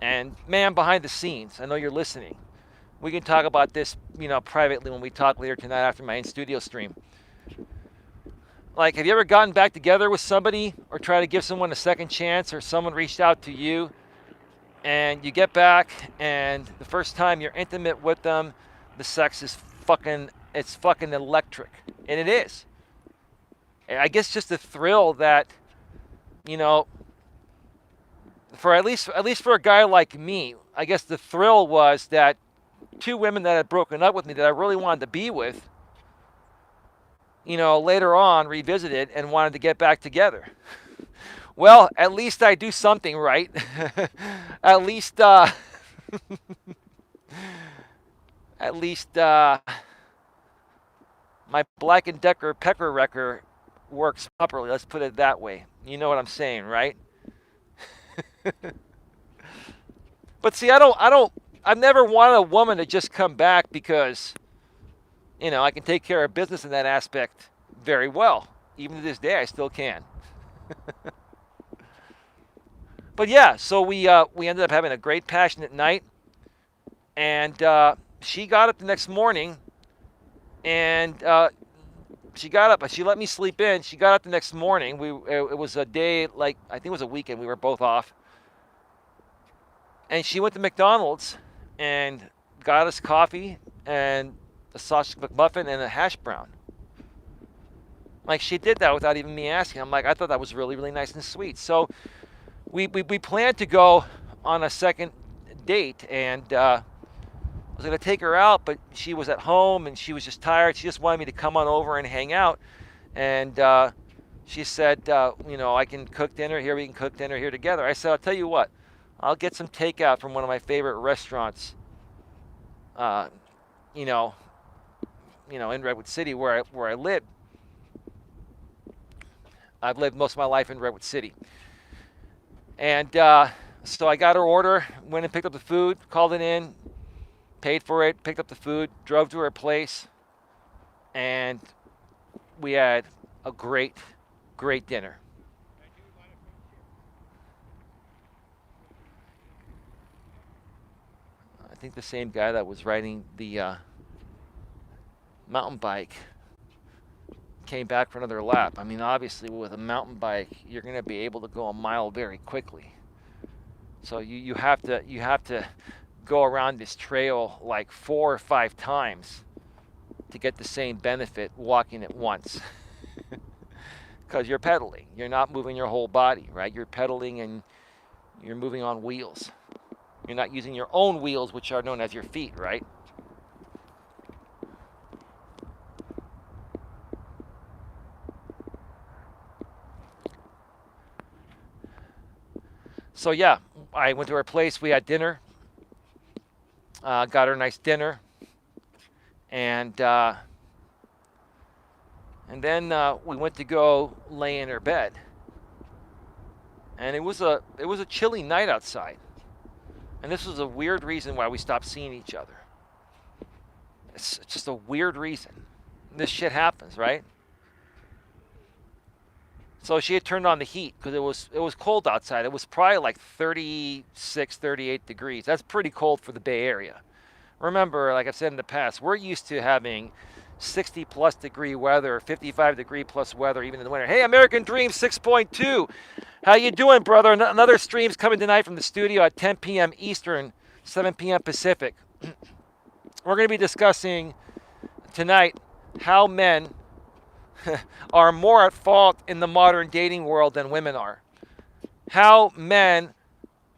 man behind the scenes, I know you're listening. We can talk about this, privately when we talk later tonight after my in-studio stream. Like, have you ever gotten back together with somebody or tried to give someone a second chance, or someone reached out to you and you get back and the first time you're intimate with them, the sex is fucking electric. And it is. I guess just the thrill that, for at least for a guy like me, I guess the thrill was that 2 women that had broken up with me that I really wanted to be with, later on revisited and wanted to get back together. Well, at least I do something right. At least, at least my Black & Decker pecker wrecker works properly. Let's put it that way. You know what I'm saying, right? But see, I've never wanted a woman to just come back because, I can take care of business in that aspect very well. Even to this day, I still can. But yeah, so we ended up having a great, passionate night, and she got up the next morning, and she got up. She let me sleep in. She got up the next morning. It was a day, I think it was a weekend. We were both off, and she went to McDonald's and got us coffee and a sausage McMuffin and a hash brown. Like, she did that without even me asking. I'm like, I thought that was really, really nice and sweet. So we planned to go on a second date, and I was going to take her out, but she was at home and she was just tired. She just wanted me to come on over and hang out. And she said, I can cook dinner here. We can cook dinner here together. I said, I'll tell you what, I'll get some takeout from one of my favorite restaurants, in Redwood City where I live. I've lived most of my life in Redwood City. And so I got her order, went and picked up the food, called it in, paid for it, picked up the food, drove to her place, and we had a great, great dinner. I think the same guy that was riding the mountain bike came back for another lap. I mean, obviously, with a mountain bike, you're going to be able to go a mile very quickly. So you have to go around this trail like 4 or 5 times to get the same benefit walking it once. Because you're pedaling. You're not moving your whole body, right? You're pedaling and you're moving on wheels. You're not using your own wheels, which are known as your feet, right? So yeah, I went to her place. We had dinner. Got her a nice dinner, and then we went to go lay in her bed. And it was a chilly night outside. And this was a weird reason why we stopped seeing each other. It's just a weird reason. This shit happens, right? So she had turned on the heat because it was cold outside. It was probably like 36, 38 degrees. That's pretty cold for the Bay Area. Remember, like I've said in the past, we're used to having 60 plus degree weather, 55 degree plus weather, even in the winter. Hey, American Dream 6.2. How you doing, brother? Another stream's coming tonight from the studio at 10 p.m. Eastern, 7 p.m. Pacific. We're going to be discussing tonight how men are more at fault in the modern dating world than women are. How men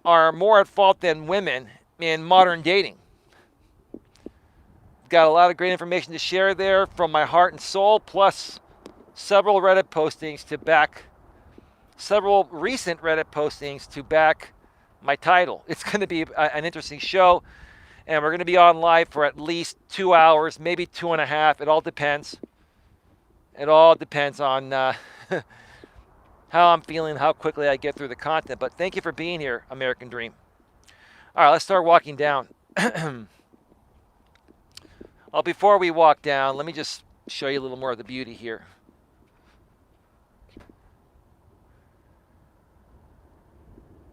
are more at fault than women in modern dating. Got a lot of great information to share there from my heart and soul, plus several Reddit postings to back, several recent Reddit postings to back my title. It's going to be an interesting show, and we're going to be on live for at least 2 hours, maybe 2.5. It all depends. It all depends on how I'm feeling, how quickly I get through the content. But thank you for being here, American Dream. All right, let's start walking down. Well, before we walk down, let me just show you a little more of the beauty here.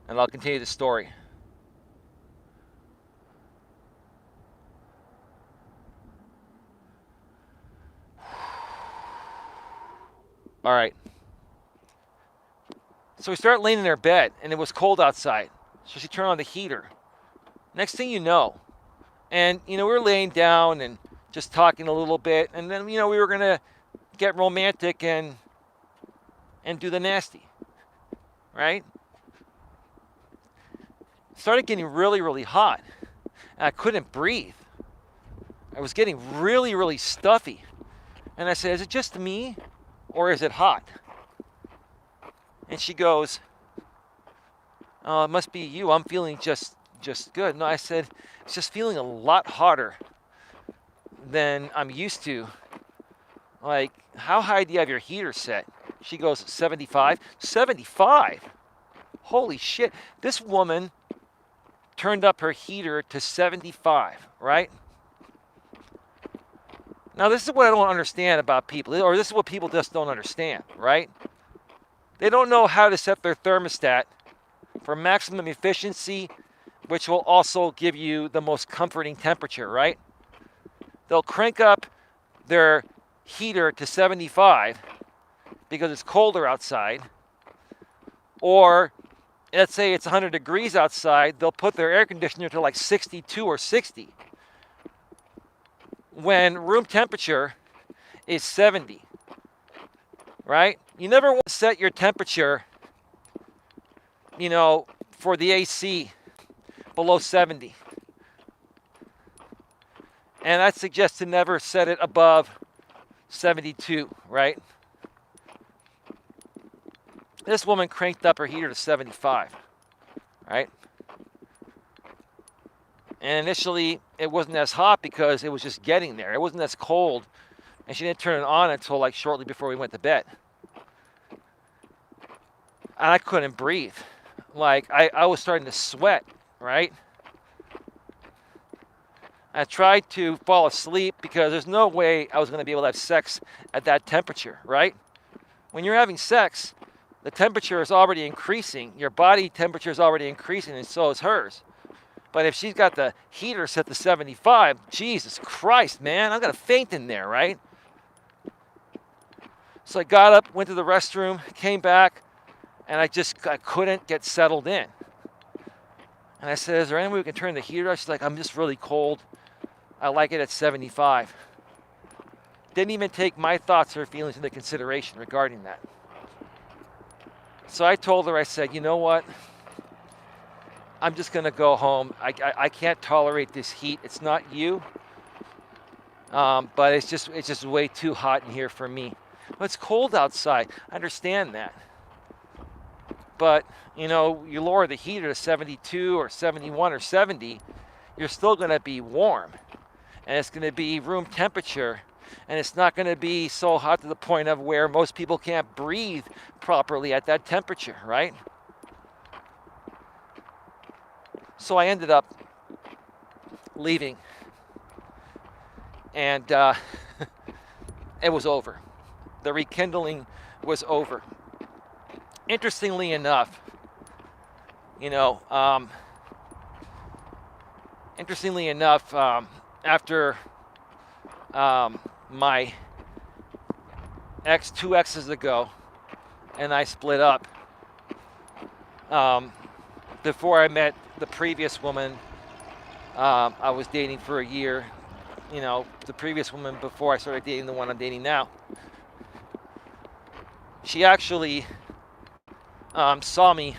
And I'll continue the story. All right. So we start laying in her bed, and it was cold outside. So she turned on the heater. Next thing you know, and, we were laying down and just talking a little bit. And then, we were going to get romantic and do the nasty, right? It started getting really, really hot. And I couldn't breathe. I was getting really, really stuffy. And I said, is it just me or is it hot? And she goes, oh, it must be you. I'm feeling just good. No, I said, it's just feeling a lot hotter than I'm used to. Like, how high do you have your heater set? She goes, 75. 75? Holy shit. This woman turned up her heater to 75, right? Now, this is what I don't understand about people, or this is what people just don't understand, right? They don't know how to set their thermostat for maximum efficiency, which will also give you the most comforting temperature, right? They'll crank up their heater to 75 because it's colder outside. Or, let's say it's 100 degrees outside, they'll put their air conditioner to like 62 or 60. When room temperature is 70, right? You never want to set your temperature, for the AC below 70. And I'd suggest to never set it above 72, right? This woman cranked up her heater to 75, right? And initially, it wasn't as hot because it was just getting there. It wasn't as cold. And she didn't turn it on until like shortly before we went to bed. and I couldn't breathe. Like, I was starting to sweat, right? I tried to fall asleep because there's no way I was going to be able to have sex at that temperature, right? When you're having sex, the temperature is already increasing. Your body temperature is already increasing, and so is hers. But if she's got the heater set to 75, Jesus Christ, man, I'm going to faint in there, right? So I got up, went to the restroom, came back, and I couldn't get settled in. And I said, is there any way we can turn the heater off? She's like, I'm just really cold. I like it at 75. Didn't even take my thoughts or feelings into consideration regarding that. So I told her, I said, you know what? I'm just going to go home. I can't tolerate this heat. It's not you, but it's just way too hot in here for me. Well, it's cold outside. I understand that. But, you know, you lower the heater to 72 or 71 or 70, you're still going to be warm. And it's going to be room temperature. And it's not going to be so hot to the point of where most people can't breathe properly at that temperature, right? So I ended up leaving. And it was over. The rekindling was over. Interestingly enough, you know, after my two exes ago, and I split up, before I met the previous woman, I was dating for a year. You know, the previous woman before I started dating the one I'm dating now. She actually saw me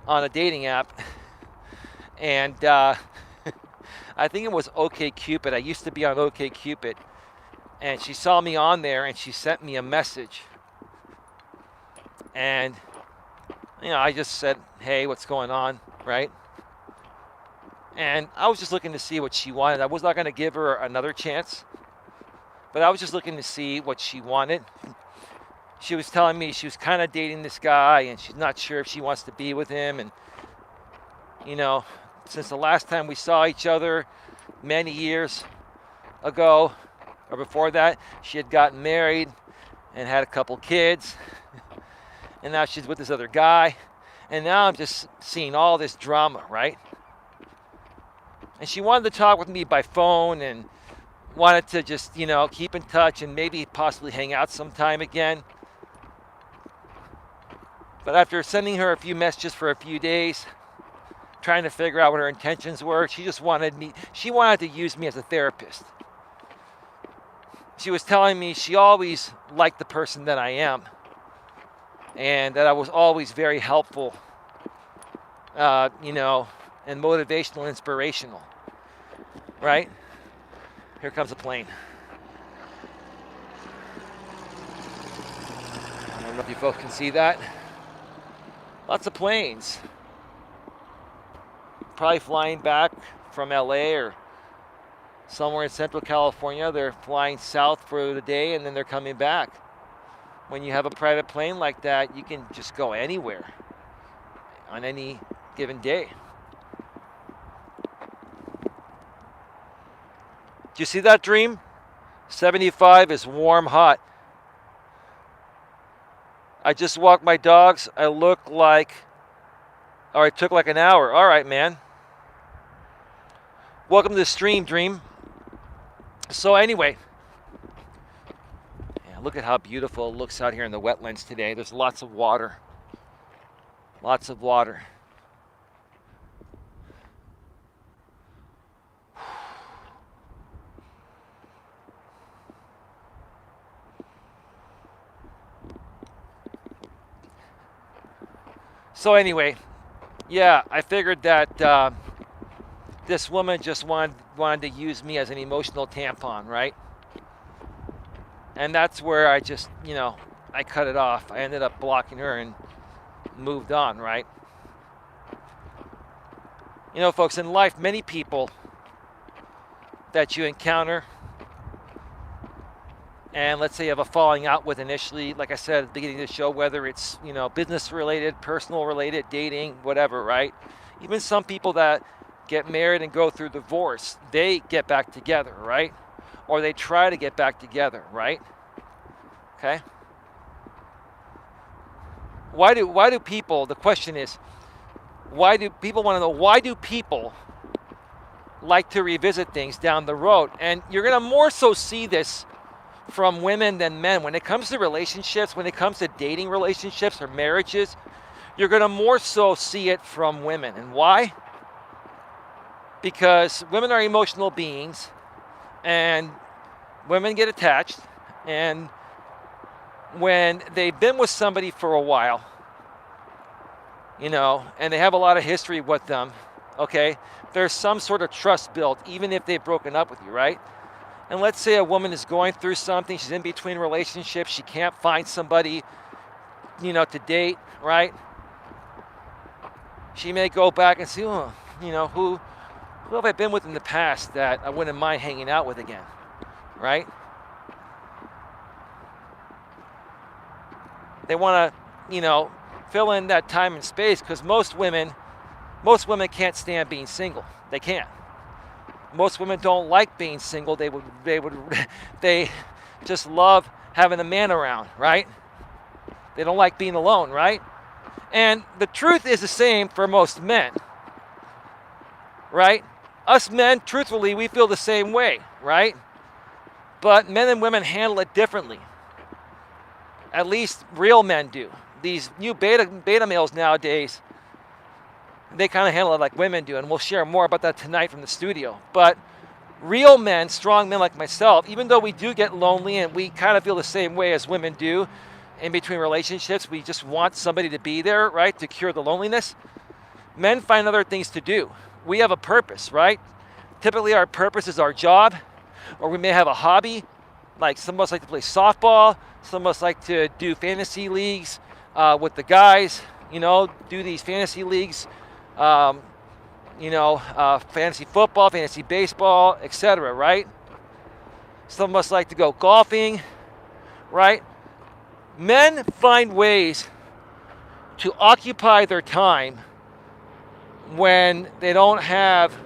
on a dating app, and I think it was OkCupid. I used to be on OkCupid, and she saw me on there, and she sent me a message. And, you know, I just said, hey, what's going on, right? And I was just looking to see what she wanted. I was not going to give her another chance, but I was just looking to see what she wanted. She was telling me she was kind of dating this guy, and she's not sure if she wants to be with him. And, you know, since the last time we saw each other many years ago, or before that, she had gotten married and had a couple kids. And now she's with this other guy. And now I'm just seeing all this drama, right? And she wanted to talk with me by phone and wanted to just, you know, keep in touch and maybe possibly hang out sometime again. But after sending her a few messages for a few days, trying to figure out what her intentions were, she wanted to use me as a therapist. She was telling me she always liked the person that I am, and that I was always very helpful, you know, and motivational, inspirational, right? Here comes a plane. I don't know if you folks can see that. Lots of planes. Probably flying back from LA or somewhere in Central California. They're flying south for the day and then they're coming back. When you have a private plane like that, you can just go anywhere on any given day. Do you see that, Dream? 75 is warm, hot. I just walked my dogs. I look like, or it took like an hour. All right, man. Welcome to the stream, Dream. So anyway, yeah, look at how beautiful it looks out here in the wetlands today. There's lots of water. Lots of water. So anyway, yeah, I figured that this woman just wanted to use me as an emotional tampon, right? And that's where I just, you know, I cut it off. I ended up blocking her and moved on, right? You know, folks, in life, many people that you encounter and let's say you have a falling out with initially, like I said at the beginning of the show, whether it's, business related, personal related, dating, whatever, right? Even some people that get married and go through divorce, they get back together, right? Or they try to get back together, right? Okay? Why do people, the question is, why do people want to know, why do people like to revisit things down the road? And you're going to more so see this from women than men. When it comes to relationships, when it comes to dating relationships or marriages, you're going to more so see it from women. And why? Because women are emotional beings, and women get attached, and when they've been with somebody for a while, and they have a lot of history with them, okay, there's some sort of trust built, even if they've broken up with you, right? And let's say a woman is going through something, she's in between relationships, she can't find somebody, to date, right? She may go back and see, who have I been with in the past that I wouldn't mind hanging out with again, right? They want to, fill in that time and space, because most women can't stand being single. They can't. Most women don't like being single. They just love having a man around, right? They don't like being alone, right? And the truth is the same for most men, right? Us men, truthfully, we feel the same way, right? But men and women handle it differently. At least real men do. These new beta males nowadays, they kind of handle it like women do, and we'll share more about that tonight from the studio. But real men, strong men like myself, even though we do get lonely and we kind of feel the same way as women do in between relationships, we just want somebody to be there, right, to cure the loneliness. Men find other things to do. We have a purpose, right? Typically our purpose is our job, or we may have a hobby, like some of us like to play softball, some of us like to do fantasy leagues with the guys, do these fantasy leagues, fantasy football, fantasy baseball, etc., right? Some of us like to go golfing, right? Men find ways to occupy their time when they don't have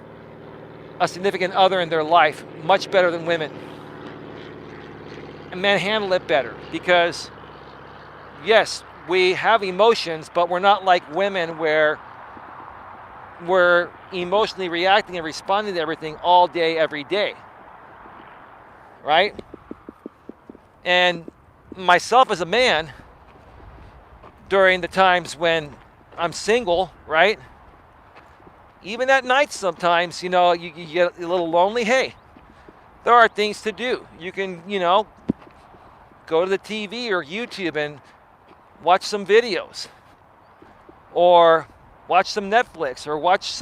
a significant other in their life much better than women. And men handle it better because, yes, we have emotions, but we're not like women where we're emotionally reacting and responding to everything all day, every day, right? And myself as a man, during the times when I'm single, right? Even at night sometimes, you get a little lonely. Hey, there are things to do. You can, go to the TV or YouTube and watch some videos, or watch some Netflix, or watch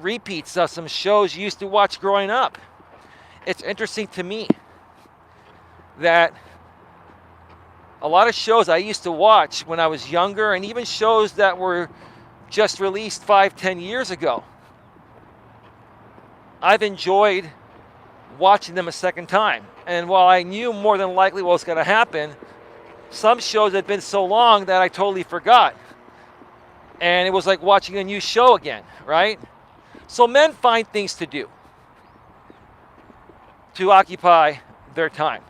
repeats of some shows you used to watch growing up. It's interesting to me that a lot of shows I used to watch when I was younger, and even shows that were just released 5-10 years ago, I've enjoyed watching them a second time. And while I knew more than likely what was going to happen, some shows had been so long that I totally forgot. And it was like watching a new show again, right? So men find things to do to occupy their time.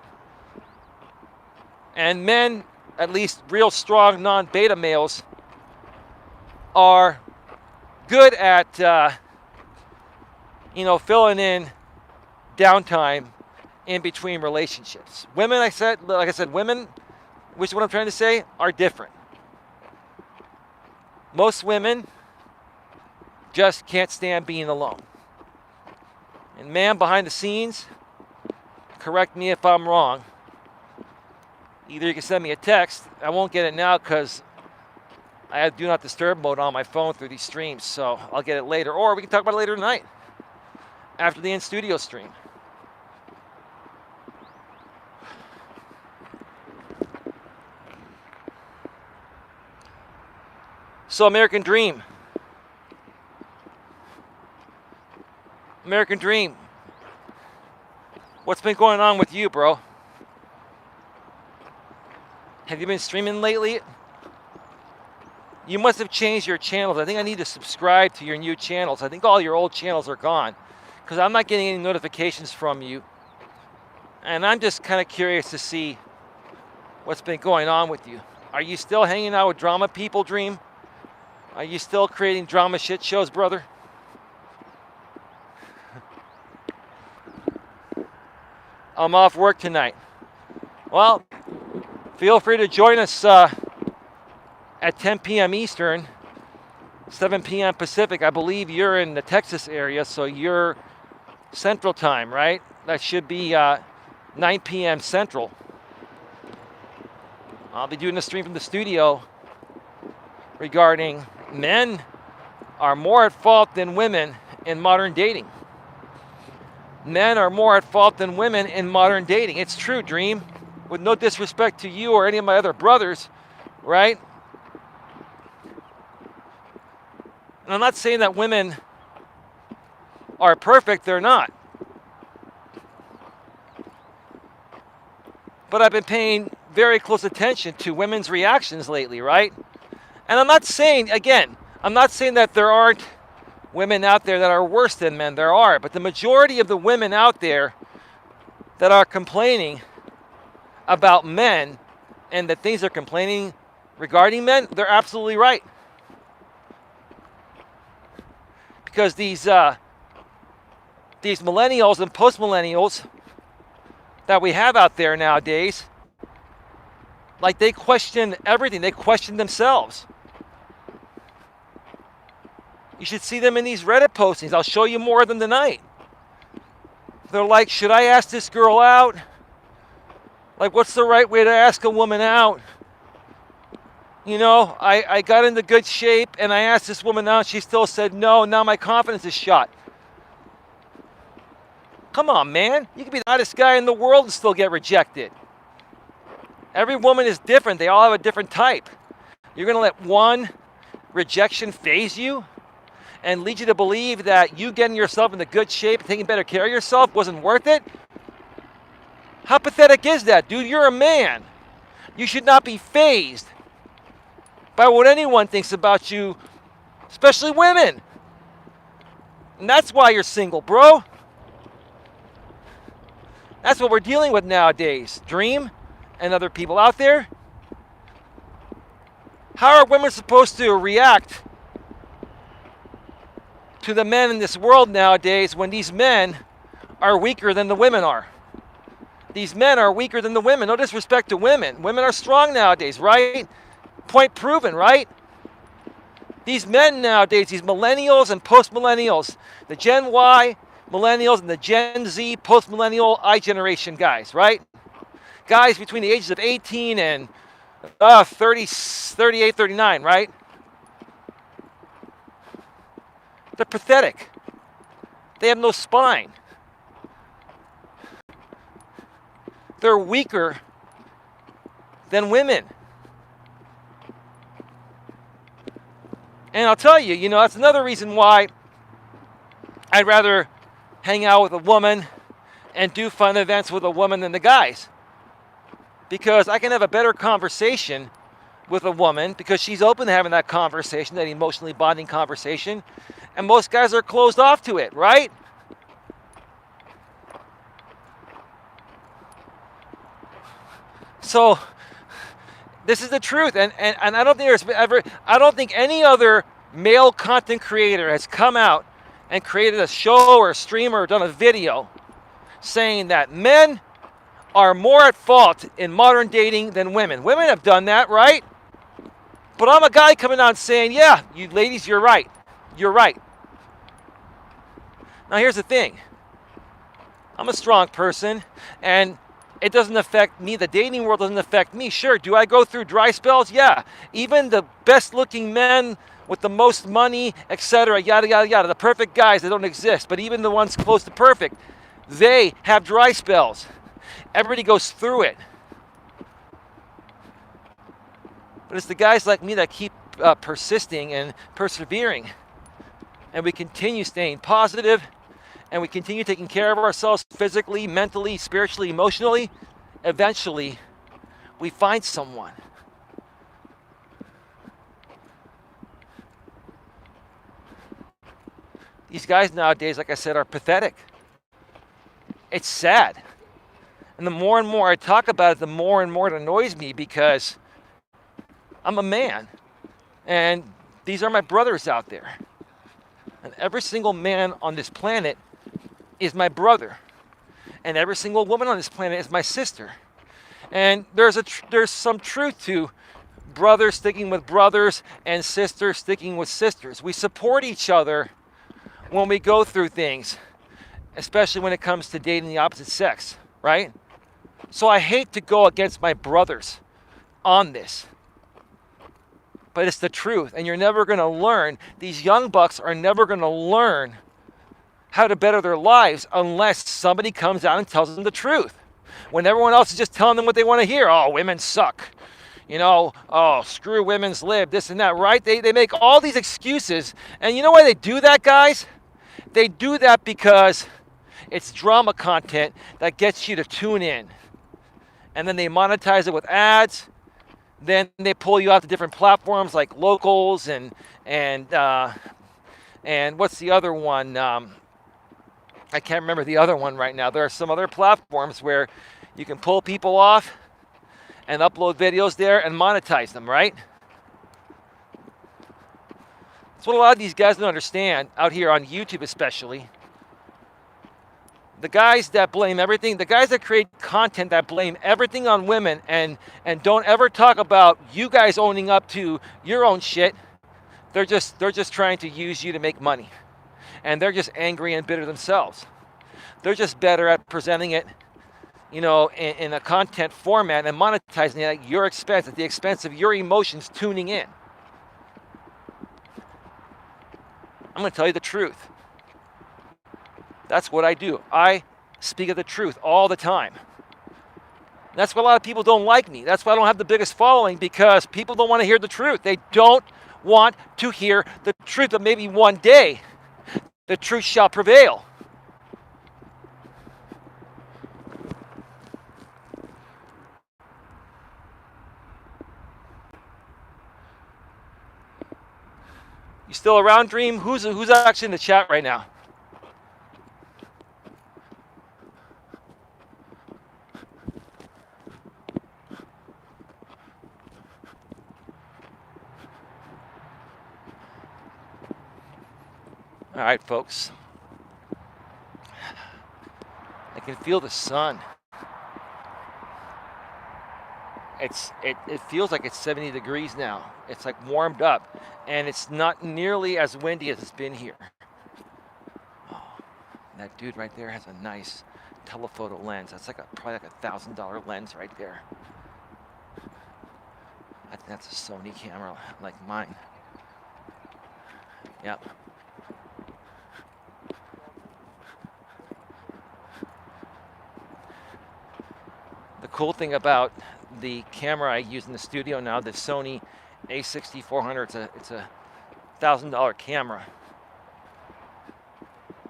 And men, at least real strong non-beta males, are good at, filling in downtime in between relationships. Women, like I said, women, which is what I'm trying to say, are different. Most women just can't stand being alone. And man, behind the scenes, correct me if I'm wrong. Either you can send me a text. I won't get it now because I have do not disturb mode on my phone through these streams, so I'll get it later. Or we can talk about it later tonight after the in-studio stream. So American Dream. American Dream. What's been going on with you, bro? Have you been streaming lately? You must have changed your channels. I think I need to subscribe to your new channels. I think all your old channels are gone because I'm not getting any notifications from you. And I'm just kind of curious to see what's been going on with you. Are you still hanging out with drama people, Dream? Are you still creating drama shit shows, brother? I'm off work tonight. Well, feel free to join us at 10 p.m. Eastern, 7 p.m. Pacific. I believe you're in the Texas area, so you're Central Time, right? That should be 9 p.m. Central. I'll be doing a stream from the studio regarding men are more at fault than women in modern dating. Men are more at fault than women in modern dating. It's true, Dream. With no disrespect to you or any of my other brothers, right? And I'm not saying that women are perfect, they're not. But I've been paying very close attention to women's reactions lately, right? And I'm not saying, again, I'm not saying that there aren't women out there that are worse than men. There are. But the majority of the women out there that are complaining about men and the things they're complaining regarding men, they're absolutely right. Because these millennials and post-millennials that we have out there nowadays, like they question everything. They question themselves. You should see them in these Reddit postings. I'll show you more of them tonight. They're like, should I ask this girl out? Like, what's the right way to ask a woman out? You know, I got into good shape and I asked this woman out. She still said no. Now my confidence is shot. Come on, man. You can be the hottest guy in the world and still get rejected. Every woman is different. They all have a different type. You're going to let one rejection phase you and lead you to believe that you getting yourself into good shape and taking better care of yourself wasn't worth it? How pathetic is that, dude? You're a man. You should not be fazed by what anyone thinks about you, especially women. And that's why you're single, bro. That's what we're dealing with nowadays. Dream and other people out there. How are women supposed to react to the men in this world nowadays when these men are weaker than the women are? These men are weaker than the women. No disrespect to women. Women are strong nowadays, right? Point proven, right? These men nowadays, these millennials and post-millennials, the Gen Y millennials and the Gen Z post-millennial I generation guys, right? Guys between the ages of 18 and 38, 39, right? They're pathetic. They have no spine. They're weaker than women. And I'll tell you, that's another reason why I'd rather hang out with a woman and do fun events with a woman than the guys. Because I can have a better conversation with a woman because she's open to having that conversation, that emotionally bonding conversation. And most guys are closed off to it, right? So this is the truth, and I don't think I don't think any other male content creator has come out and created a show or a stream or done a video saying that men are more at fault in modern dating than women. Women have done that, right? But I'm a guy coming out saying, yeah, you ladies, you're right. You're right. Now here's the thing. I'm a strong person, and it doesn't affect me. The dating world doesn't affect me. Sure, do I go through dry spells? Yeah. Even the best-looking men with the most money, etc., yada, yada, yada, the perfect guys, they don't exist. But even the ones close to perfect, they have dry spells. Everybody goes through it. But it's the guys like me that keep persisting and persevering. And we continue staying positive and we continue taking care of ourselves physically, mentally, spiritually, emotionally, eventually we find someone. These guys nowadays, like I said, are pathetic. It's sad. And the more and more I talk about it, the more and more it annoys me, because I'm a man. And these are my brothers out there. And every single man on this planet is my brother. And every single woman on this planet is my sister. And there's some truth to brothers sticking with brothers and sisters sticking with sisters. We support each other when we go through things, especially when it comes to dating the opposite sex, right? So I hate to go against my brothers on this, but it's the truth, and you're never going to learn. These young bucks are never going to learn how to better their lives unless somebody comes out and tells them the truth. When everyone else is just telling them what they want to hear. Oh, women suck. You know, oh, screw women's lib, this and that, right? They make all these excuses. And you know why they do that, guys? They do that because it's drama content that gets you to tune in. And then they monetize it with ads. Then they pull you out to different platforms like Locals and what's the other one? I can't remember the other one right now. There are some other platforms where you can pull people off and upload videos there and monetize them, right? That's what a lot of these guys don't understand out here on YouTube especially. The guys that blame everything, the guys that create content that blame everything on women and don't ever talk about you guys owning up to your own shit, they're just trying to use you to make money. And they're just angry and bitter themselves. They're just better at presenting it, you know, in a content format and monetizing it at your expense, at the expense of your emotions tuning in. I'm going to tell you the truth. That's what I do. I speak of the truth all the time. That's why a lot of people don't like me. That's why I don't have the biggest following, because people don't want to hear the truth. They don't want to hear the truth, but maybe one day the truth shall prevail. You still around, Dream? Who's actually in the chat right now? All right, folks. I can feel the sun. It feels like it's 70 degrees now. It's like warmed up, and it's not nearly as windy as it's been here. Oh, that dude right there has a nice telephoto lens. That's like probably like $1,000 lens right there. I think that's a Sony camera like mine. Yep. The cool thing about the camera I use in the studio now, the Sony a6400, it's a $1,000 camera,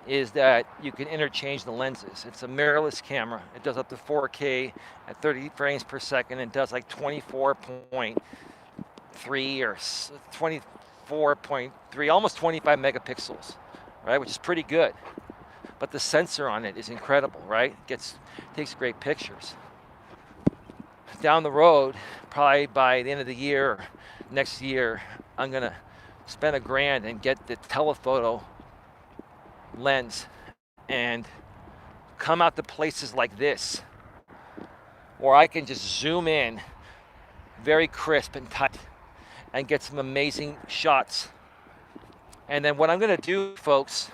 is that you can interchange the lenses. It's a mirrorless camera. It does up to 4K at 30 frames per second. It does like 24.3 or 24.3, almost 25 megapixels, right? Which is pretty good. But the sensor on it is incredible, right? Takes great pictures. Down the road, probably by the end of the year or next year, I'm gonna spend $1,000 and get the telephoto lens and come out to places like this where I can just zoom in very crisp and tight and get some amazing shots. And then what I'm gonna do, folks,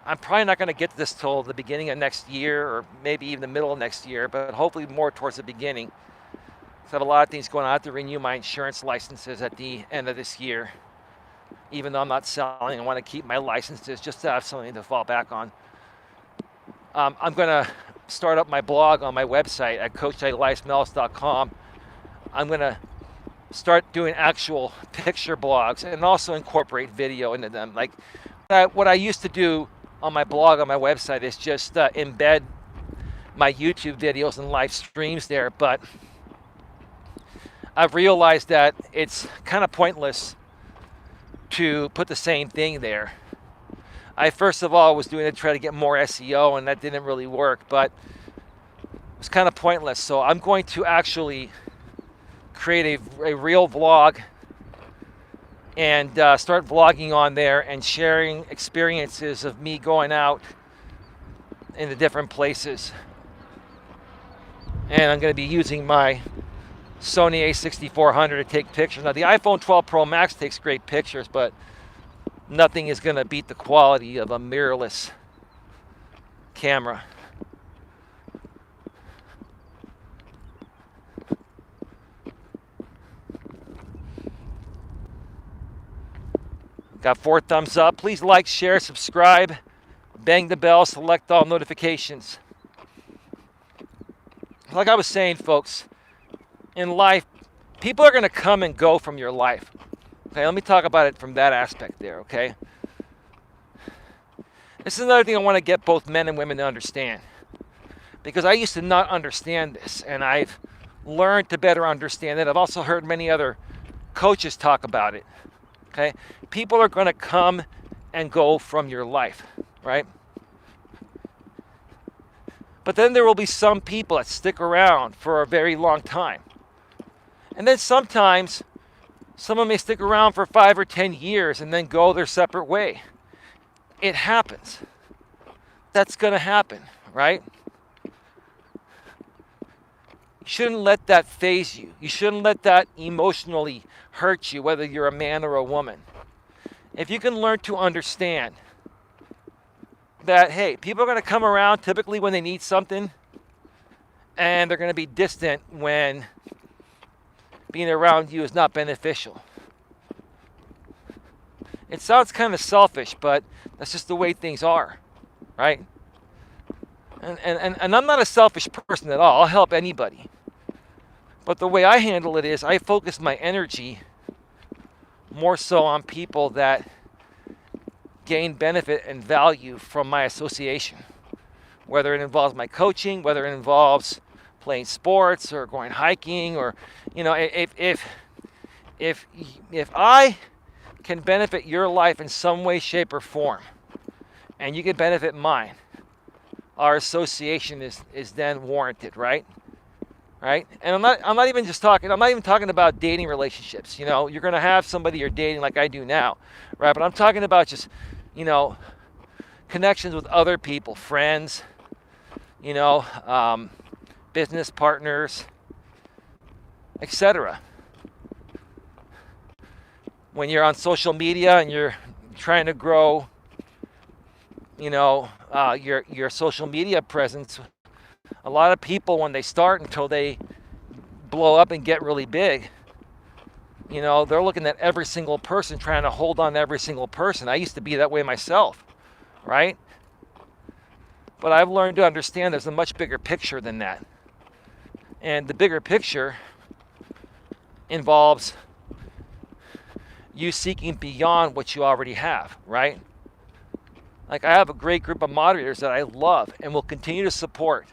I'm probably not gonna get this till the beginning of next year, or maybe even the middle of next year, but hopefully more towards the beginning. So I have a lot of things going on. I have to renew my insurance licenses at the end of this year. Even though I'm not selling, I want to keep my licenses just to have something to fall back on. I'm gonna start up my blog on my website at coacheli.com. I'm gonna start doing actual picture blogs and also incorporate video into them. Like what I used to do on my blog, on my website, is just embed my YouTube videos and live streams there. But I've realized that it's kind of pointless to put the same thing there. I first of all was doing it to try to get more SEO, and that didn't really work, but it's kind of pointless. So I'm going to actually create a real vlog and start vlogging on there and sharing experiences of me going out in the different places. And I'm going to be using my Sony a6400 to take pictures. Now the iPhone 12 Pro Max takes great pictures, but nothing is going to beat the quality of a mirrorless camera. Got 4 thumbs up. Please like, share, subscribe, bang the bell, select all notifications. Like I was saying, folks, in life, people are going to come and go from your life. Okay, let me talk about it from that aspect there, okay? This is another thing I want to get both men and women to understand. Because I used to not understand this, and I've learned to better understand it. I've also heard many other coaches talk about it, okay? People are going to come and go from your life, right? But then there will be some people that stick around for a very long time. And then sometimes someone may stick around for 5 or 10 years and then go their separate way. It happens. That's going to happen, right? You shouldn't let that faze you. You shouldn't let that emotionally hurt you, whether you're a man or a woman. If you can learn to understand that, hey, people are going to come around typically when they need something, and they're going to be distant when being around you is not beneficial. It sounds kind of selfish, but that's just the way things are, right? And I'm not a selfish person at all. I'll help anybody. But the way I handle it is I focus my energy more so on people that gain benefit and value from my association. Whether it involves my coaching, whether it involves playing sports or going hiking, or, you know, if I can benefit your life in some way, shape, or form, and you can benefit mine, our association is then warranted, right? Right? And I'm not even talking about dating relationships. You know, you're going to have somebody you're dating like I do now, right? But I'm talking about just, you know, connections with other people, friends, you know, business partners, etc. When you're on social media and you're trying to grow, you know, your social media presence, a lot of people, when they start until they blow up and get really big, you know, they're looking at every single person, trying to hold on to every single person. I used to be that way myself, right? But I've learned to understand there's a much bigger picture than that. And the bigger picture involves you seeking beyond what you already have, right? Like, I have a great group of moderators that I love and will continue to support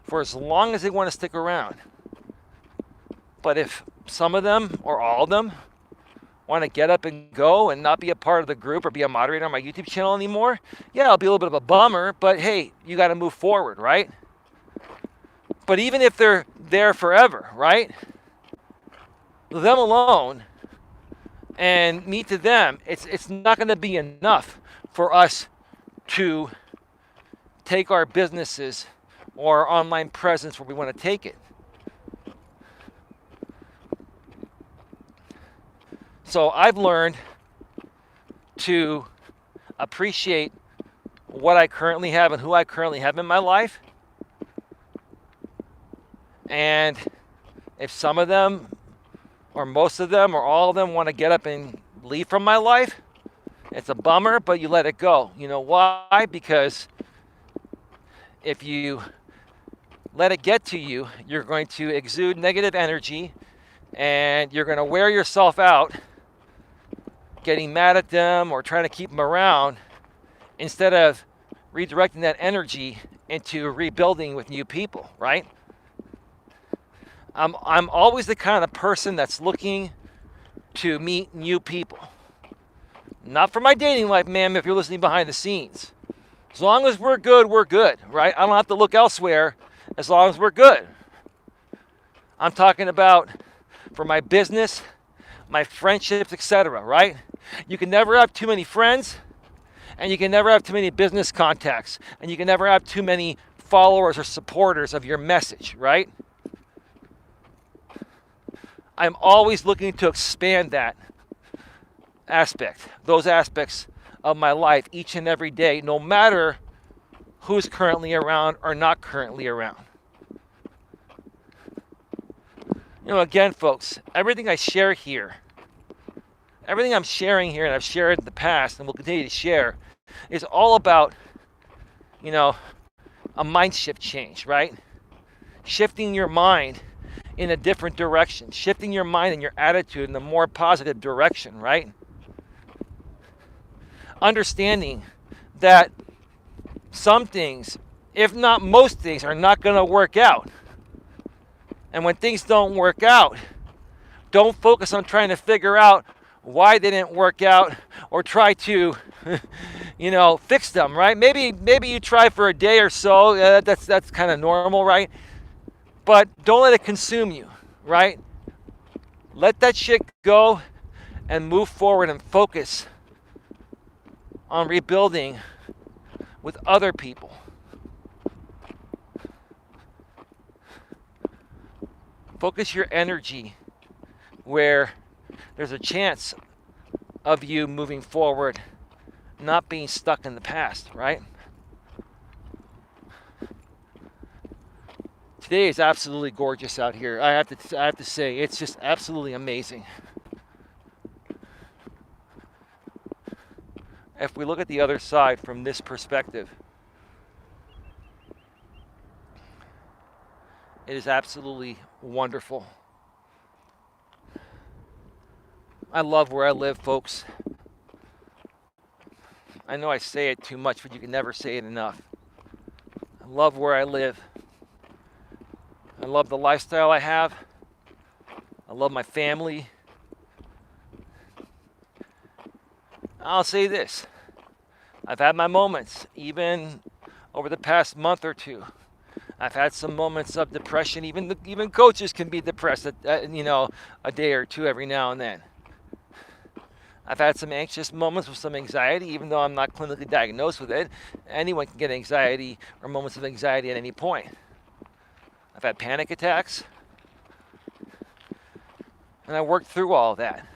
for as long as they want to stick around. But if some of them or all of them want to get up and go and not be a part of the group or be a moderator on my YouTube channel anymore, yeah, it'll be a little bit of a bummer, but hey, you got to move forward, right? But even if they're there forever, right? Them alone and me to them, it's not going to be enough for us to take our businesses or our online presence where we want to take it. So I've learned to appreciate what I currently have and who I currently have in my life. And if some of them or most of them or all of them want to get up and leave from my life, it's a bummer, but you let it go. You know why? Because if you let it get to you, you're going to exude negative energy and you're going to wear yourself out getting mad at them or trying to keep them around instead of redirecting that energy into rebuilding with new people, right? I'm always the kind of person that's looking to meet new people. Not for my dating life, ma'am, if you're listening behind the scenes. As long as we're good, right? I don't have to look elsewhere as long as we're good. I'm talking about for my business, my friendships, etc., right? You can never have too many friends, and you can never have too many business contacts, and you can never have too many followers or supporters of your message, right? I'm always looking to expand that aspect, those aspects of my life each and every day, no matter who's currently around or not currently around. You know, again, folks, everything I share here, everything I'm sharing here and I've shared in the past and will continue to share is all about, you know, a mind shift change, right? Shifting your mind in a different direction, shifting your mind and your attitude in a more positive direction, right? Understanding that some things, if not most things, are not going to work out. And when things don't work out, don't focus on trying to figure out why they didn't work out or try to, fix them, right? Maybe you try for a day or so. That's kind of normal, right? But don't let it consume you, right? Let that shit go and move forward and focus on rebuilding with other people. Focus your energy where there's a chance of you moving forward, not being stuck in the past, right? Today is absolutely gorgeous out here. I have to say, it's just absolutely amazing. If we look at the other side from this perspective, it is absolutely wonderful. I love where I live, folks. I know I say it too much, but you can never say it enough. I love where I live. I love the lifestyle I have. I love my family. I'll say this. I've had my moments, even over the past month or two. I've had some moments of depression. Even coaches can be depressed, a day or two every now and then. I've had some anxious moments with some anxiety, even though I'm not clinically diagnosed with it. Anyone can get anxiety or moments of anxiety at any point. I've had panic attacks. And I worked through all that.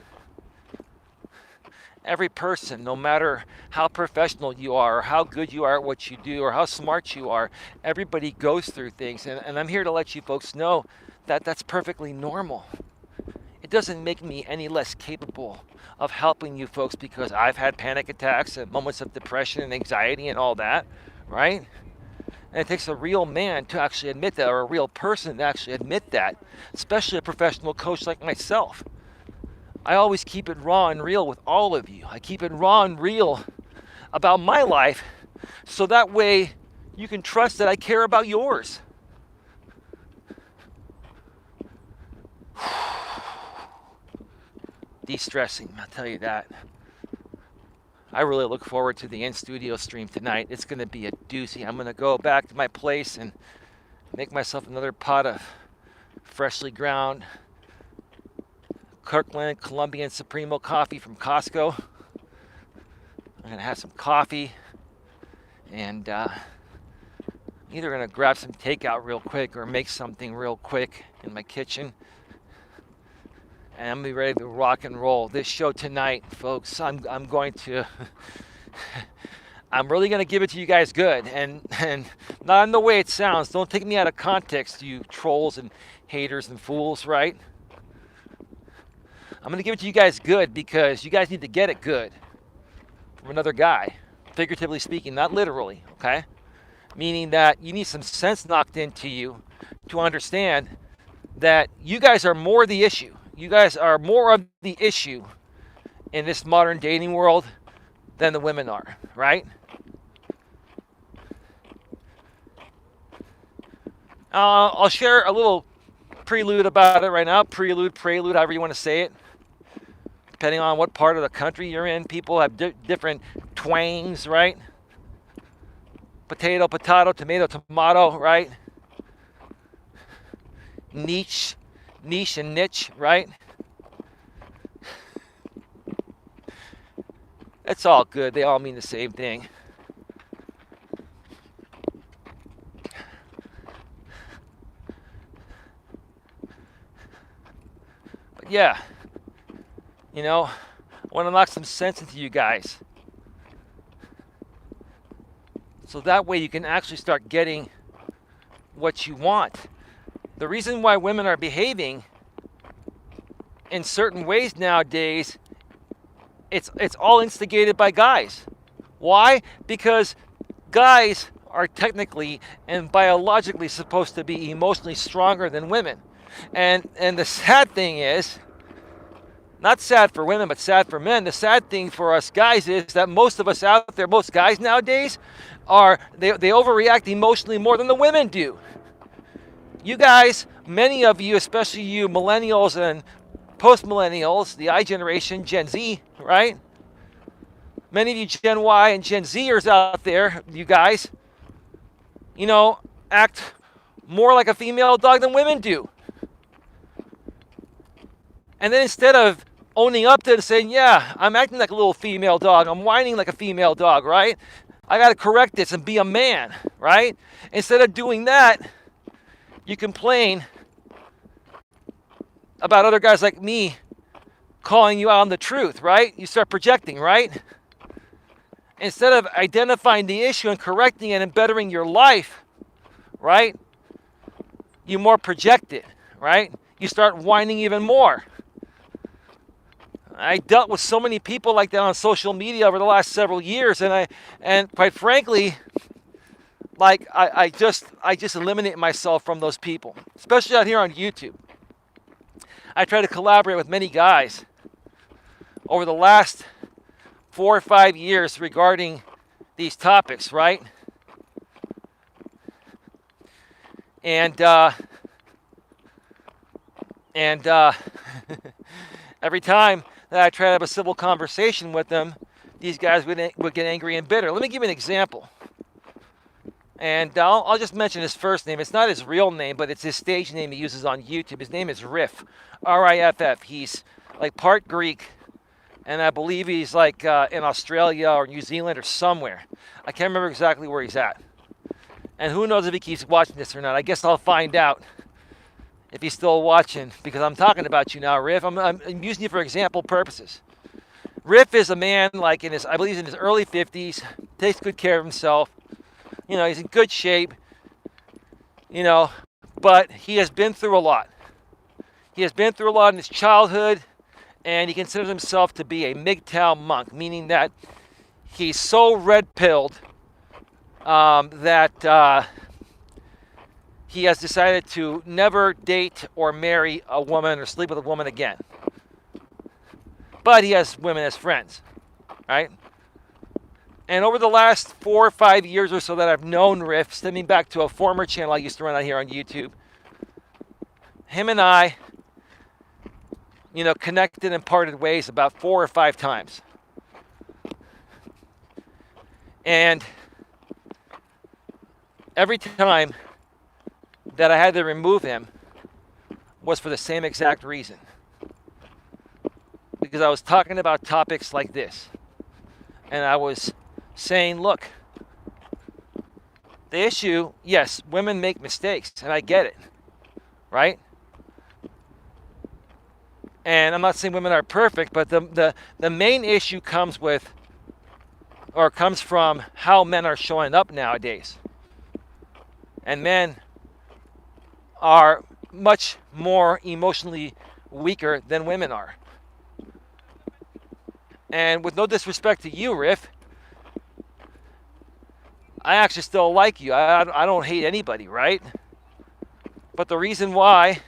Every person, no matter how professional you are, or how good you are at what you do, or how smart you are, everybody goes through things. And I'm here to let you folks know that that's perfectly normal. It doesn't make me any less capable of helping you folks because I've had panic attacks and moments of depression and anxiety and all that, right? And it takes a real man to actually admit that, or a real person to actually admit that, especially a professional coach like myself. I always keep it raw and real with all of you. I keep it raw and real about my life so that way you can trust that I care about yours. De-stressing, I'll tell you that. I really look forward to the in-studio stream tonight. It's going to be a doozy. I'm going to go back to my place and make myself another pot of freshly ground Kirkland Colombian Supremo coffee from Costco. I'm going to have some coffee and either going to grab some takeout real quick or make something real quick in my kitchen. And I'm going to be ready to rock and roll. This show tonight, folks, I'm going to... I'm really going to give it to you guys good. And not in the way it sounds. Don't take me out of context, you trolls and haters and fools, right? I'm going to give it to you guys good because you guys need to get it good from another guy. Figuratively speaking, not literally, okay? Meaning that you need some sense knocked into you to understand that you guys are more the issue. You guys are more of the issue in this modern dating world than the women are, right? I'll share a little prelude about it right now. Prelude, however you want to say it. Depending on what part of the country you're in, people have different twangs, right? Potato, tomato, tomato, right? Niche, and niche, right? It's all good. They all mean the same thing. But yeah, I want to knock some sense into you guys. So that way you can actually start getting what you want. The reason why women are behaving in certain ways nowadays, it's all instigated by guys. Why? Because guys are technically and biologically supposed to be emotionally stronger than women. And the sad thing is, not sad for women, but sad for men. The sad thing for us guys is that most of us out there, most guys nowadays, they overreact emotionally more than the women do. You guys, many of you, especially you millennials and post-millennials, the I generation, Gen Z, right? Many of you Gen Y and Gen Zers out there, you guys, act more like a female dog than women do. And then instead of owning up to it and saying, yeah, I'm acting like a little female dog, I'm whining like a female dog, right? I got to correct this and be a man, right? Instead of doing that, you complain about other guys like me calling you out on the truth, right? You start projecting, right? Instead of identifying the issue and correcting it and bettering your life, right? You more project it, right? You start whining even more. I dealt with so many people like that on social media over the last several years, and quite frankly, I just eliminate myself from those people, especially out here on YouTube. I try to collaborate with many guys over the last 4 or 5 years regarding these topics, right? And every time that I try to have a civil conversation with them, these guys would get angry and bitter. Let me give you an example. And I'll just mention his first name. It's not his real name, but it's his stage name he uses on YouTube. His name is Riff, R-I-F-F. He's like part Greek, and I believe he's like in Australia or New Zealand or somewhere. I can't remember exactly where he's at. And who knows if he keeps watching this or not. I guess I'll find out if he's still watching, because I'm talking about you now, Riff. I'm using you for example purposes. Riff is a man like I believe he's in his early 50s, takes good care of himself. He's in good shape, but he has been through a lot. He has been through a lot in his childhood, and he considers himself to be a MGTOW monk, meaning that he's so red-pilled that he has decided to never date or marry a woman or sleep with a woman again. But he has women as friends, right? And over the last 4 or 5 years or so that I've known Riff, stemming back to a former channel I used to run out here on YouTube, him and I, connected and parted ways about 4 or 5 times. And every time that I had to remove him was for the same exact reason. Because I was talking about topics like this. And I was saying, look, the issue, yes, women make mistakes, and I get it, right? And I'm not saying women are perfect, but the main issue comes from how men are showing up nowadays. And men are much more emotionally weaker than women are. And with no disrespect to you, Riff, I actually still like you. I don't hate anybody, right? But the reason why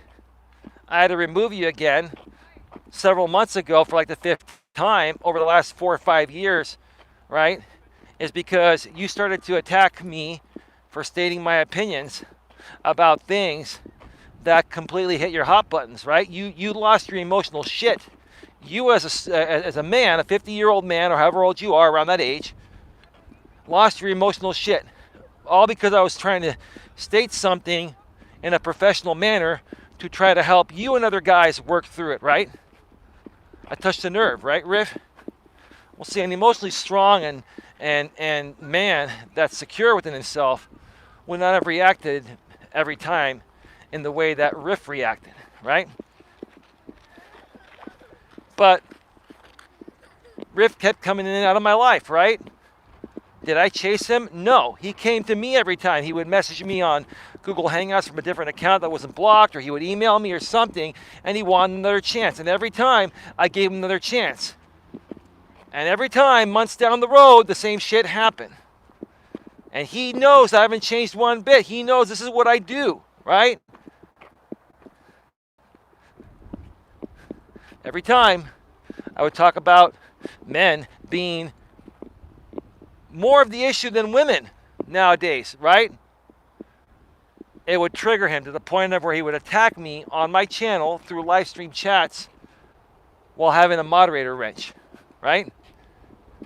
I had to remove you again several months ago for like the 5th time over the last 4 or 5 years, right, is because you started to attack me for stating my opinions about things that completely hit your hot buttons, right? You lost your emotional shit. You as a man, a 50-year-old man, or however old you are, around that age, lost your emotional shit. All because I was trying to state something in a professional manner to try to help you and other guys work through it, right? I touched a nerve, right, Riff? Well, see, an emotionally strong and man that's secure within himself would not have reacted every time in the way that Riff reacted, right? But Riff kept coming in and out of my life, right? Did I chase him? No. He came to me every time. He would message me on Google Hangouts from a different account that wasn't blocked, or he would email me or something, and he wanted another chance. And every time, I gave him another chance. And every time, months down the road, the same shit happened. And he knows I haven't changed one bit. He knows this is what I do, right? Every time, I would talk about men being more of the issue than women nowadays, right? It would trigger him to the point of where he would attack me on my channel through live stream chats while having a moderator wrench, right?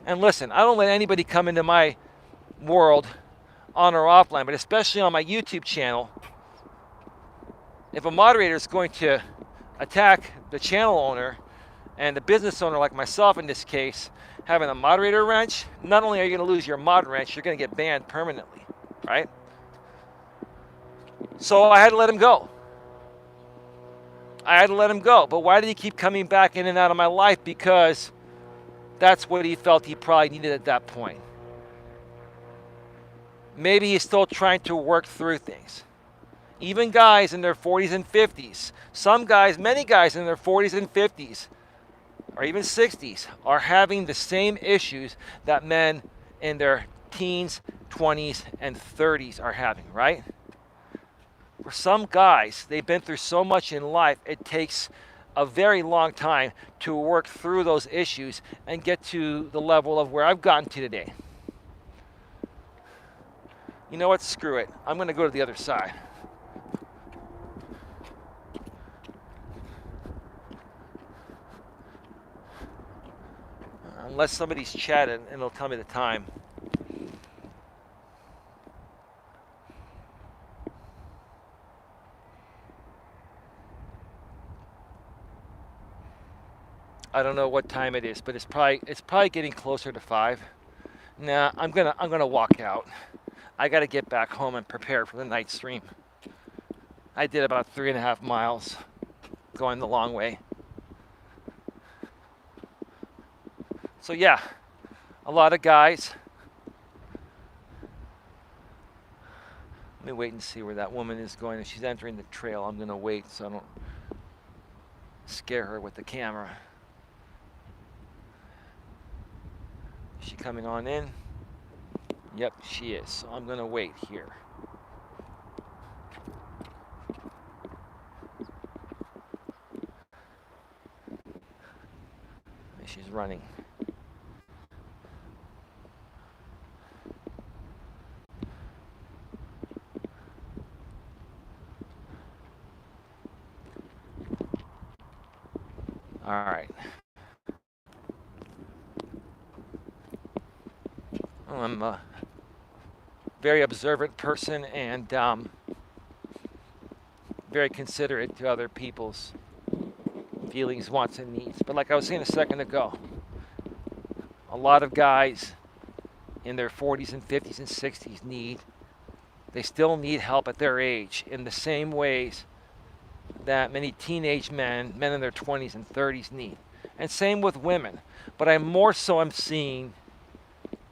And listen, I don't let anybody come into my world on or offline, but especially on my YouTube channel. If a moderator is going to attack the channel owner and the business owner, like myself in this case, having a moderator wrench, not only are you going to lose your mod wrench, you're going to get banned permanently, right? So I had to let him go. But why did he keep coming back in and out of my life? Because that's what he felt he probably needed at that point. Maybe he's still trying to work through things. Even guys in their 40s and 50s, some guys, many guys in their 40s and 50s, or even 60s, are having the same issues that men in their teens, 20s, and 30s are having, right? For some guys, they've been through so much in life, it takes a very long time to work through those issues and get to the level of where I've gotten to today. You know what? Screw it. I'm going to go to the other side. Unless somebody's chatting and it'll tell me the time. I don't know what time it is, but it's probably getting closer to 5. Nah, I'm gonna walk out. I gotta get back home and prepare for the night stream. I did about 3.5 miles going the long way. So yeah, a lot of guys. Let me wait and see where that woman is going. If she's entering the trail, I'm gonna wait so I don't scare her with the camera. Is she coming on in? Yep, she is. So I'm gonna wait here. She's running. All right. I'm a very observant person and very considerate to other people's feelings, wants, and needs. But like I was saying a second ago, a lot of guys in their 40s and 50s and 60s they still need help at their age in the same ways that many teenage men in their 20s and 30s need. And same with women. But I'm seeing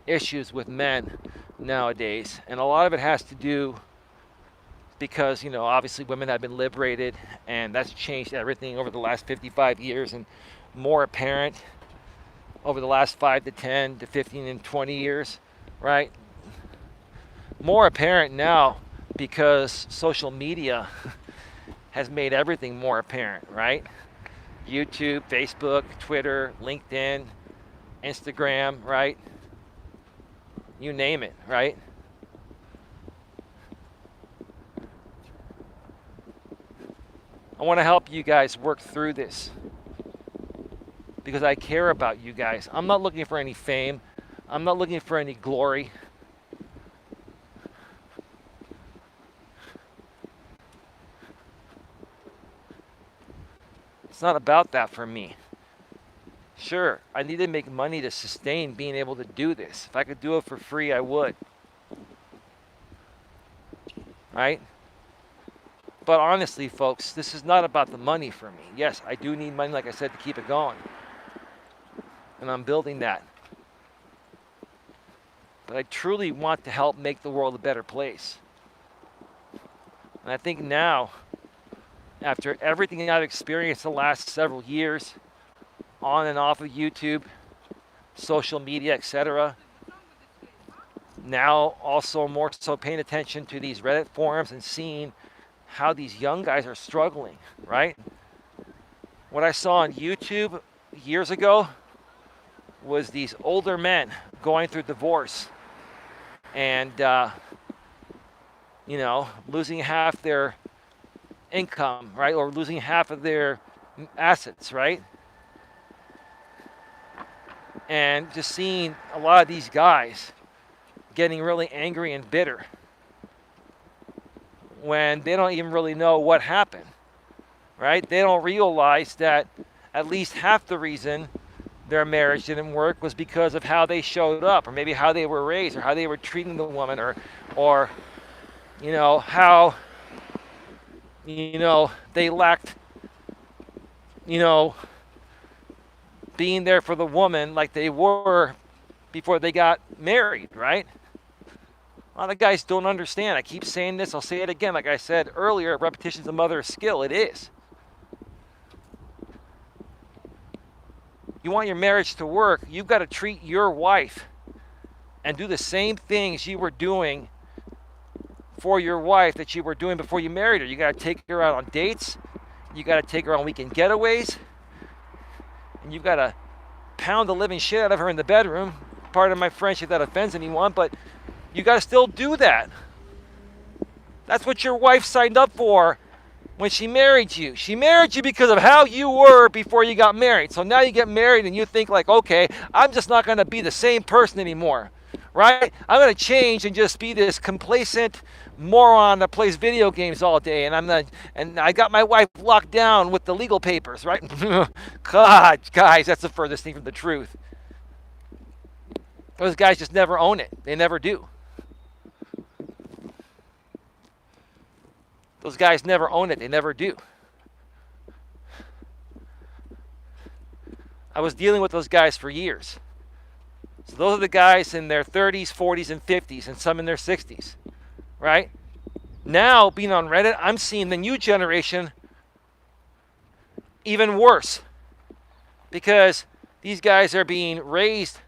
issues with men nowadays. And a lot of it has to do because, obviously women have been liberated and that's changed everything over the last 55 years and more apparent over the last 5 to 10 to 15 and 20 years, right? More apparent now because social media has made everything more apparent, right? YouTube, Facebook, Twitter, LinkedIn, Instagram, right? You name it, right? I want to help you guys work through this because I care about you guys. I'm not looking for any fame. I'm not looking for any glory. It's not about that for me. Sure, I need to make money to sustain being able to do this. If I could do it for free, I would. Right? But honestly, folks, this is not about the money for me. Yes, I do need money, like I said, to keep it going. And I'm building that. But I truly want to help make the world a better place. And I think now, after everything I've experienced the last several years, on and off of YouTube, social media, etc., now also more so paying attention to these Reddit forums and seeing how these young guys are struggling, right? What I saw on YouTube years ago was these older men going through divorce and, losing half their income, right? Or losing half of their assets, right? And just seeing a lot of these guys getting really angry and bitter when they don't even really know what happened, right? They don't realize that at least half the reason their marriage didn't work was because of how they showed up, or maybe how they were raised, or how they were treating the woman, or how, they lacked, being there for the woman like they were before they got married, right? A lot of guys don't understand. I keep saying this. I'll say it again. Like I said earlier, repetition is the mother of skill. It is. You want your marriage to work, you've got to treat your wife and do the same things you were doing for your wife that you were doing before you married her. You got to take her out on dates. You got to take her on weekend getaways. And you've got to pound the living shit out of her in the bedroom. Pardon my French if that offends anyone, but you got to still do that. That's what your wife signed up for when she married you. She married you because of how you were before you got married. So now you get married and you think like, okay, I'm just not going to be the same person anymore, right? I'm going to change and just be this complacent moron that plays video games all day, and I got my wife locked down with the legal papers, right? God, guys, that's the furthest thing from the truth. Those guys just never own it. They never do. Those guys never own it. They never do. I was dealing with those guys for years. So those are the guys in their 30s, 40s, and 50s, and some in their 60s, right? Now, being on Reddit, I'm seeing the new generation even worse because these guys are being raised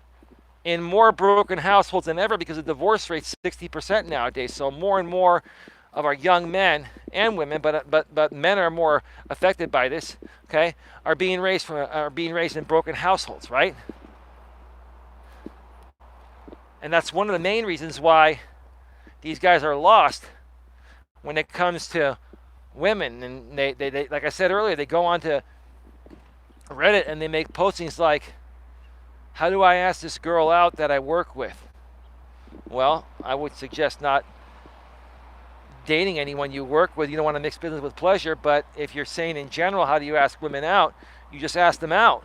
in more broken households than ever because the divorce rate's 60% nowadays. So more and more of our young men and women, but men are more affected by this, okay, are being raised in broken households, right? And that's one of the main reasons why these guys are lost when it comes to women. And they like I said earlier, they go onto Reddit and they make postings like, how do I ask this girl out that I work with? Well, I would suggest not dating anyone you work with. You don't want to mix business with pleasure, but if you're saying in general, how do you ask women out? You just ask them out.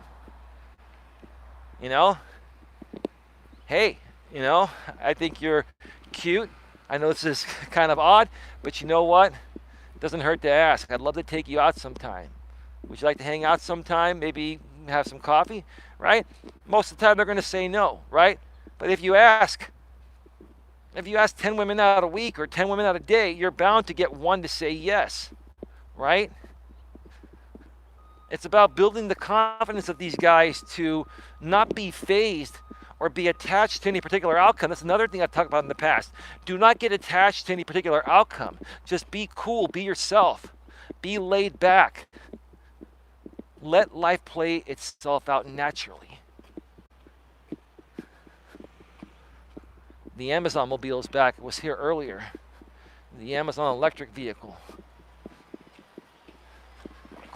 Hey, I think you're cute. I know this is kind of odd, but you know what? It doesn't hurt to ask. I'd love to take you out sometime. Would you like to hang out sometime? Maybe have some coffee, right? Most of the time they're going to say no, right? But if you ask 10 women out a week or 10 women out a day, you're bound to get one to say yes, right? It's about building the confidence of these guys to not be phased or be attached to any particular outcome. That's another thing I've talked about in the past. Do not get attached to any particular outcome. Just be cool, be yourself, be laid back. Let life play itself out naturally. The Amazon mobile is back. It was here earlier. The Amazon electric vehicle.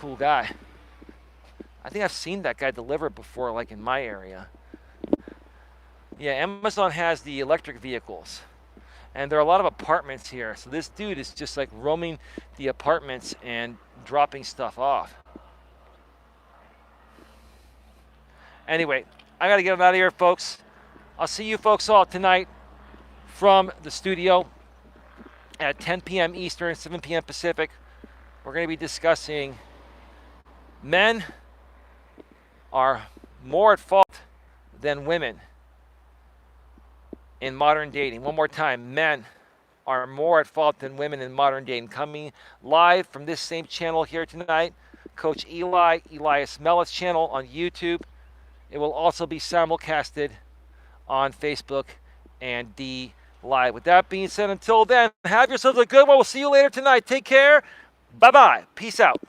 cool guy. I think I've seen that guy deliver before, like in my area. Yeah, Amazon has the electric vehicles. And there are a lot of apartments here. So this dude is just like roaming the apartments and dropping stuff off. Anyway, I got to get him out of here, folks. I'll see you folks all tonight from the studio at 10 p.m. Eastern, 7 p.m. Pacific. We're going to be discussing men are more at fault than women in modern dating. One more time, men are more at fault than women in modern dating. Coming live from this same channel here tonight, Coach Eli, Elias Melas channel on YouTube. It will also be simulcasted on Facebook and D Live. With that being said, until then, have yourselves a good one. We'll see you later tonight. Take care. Bye-bye. Peace out.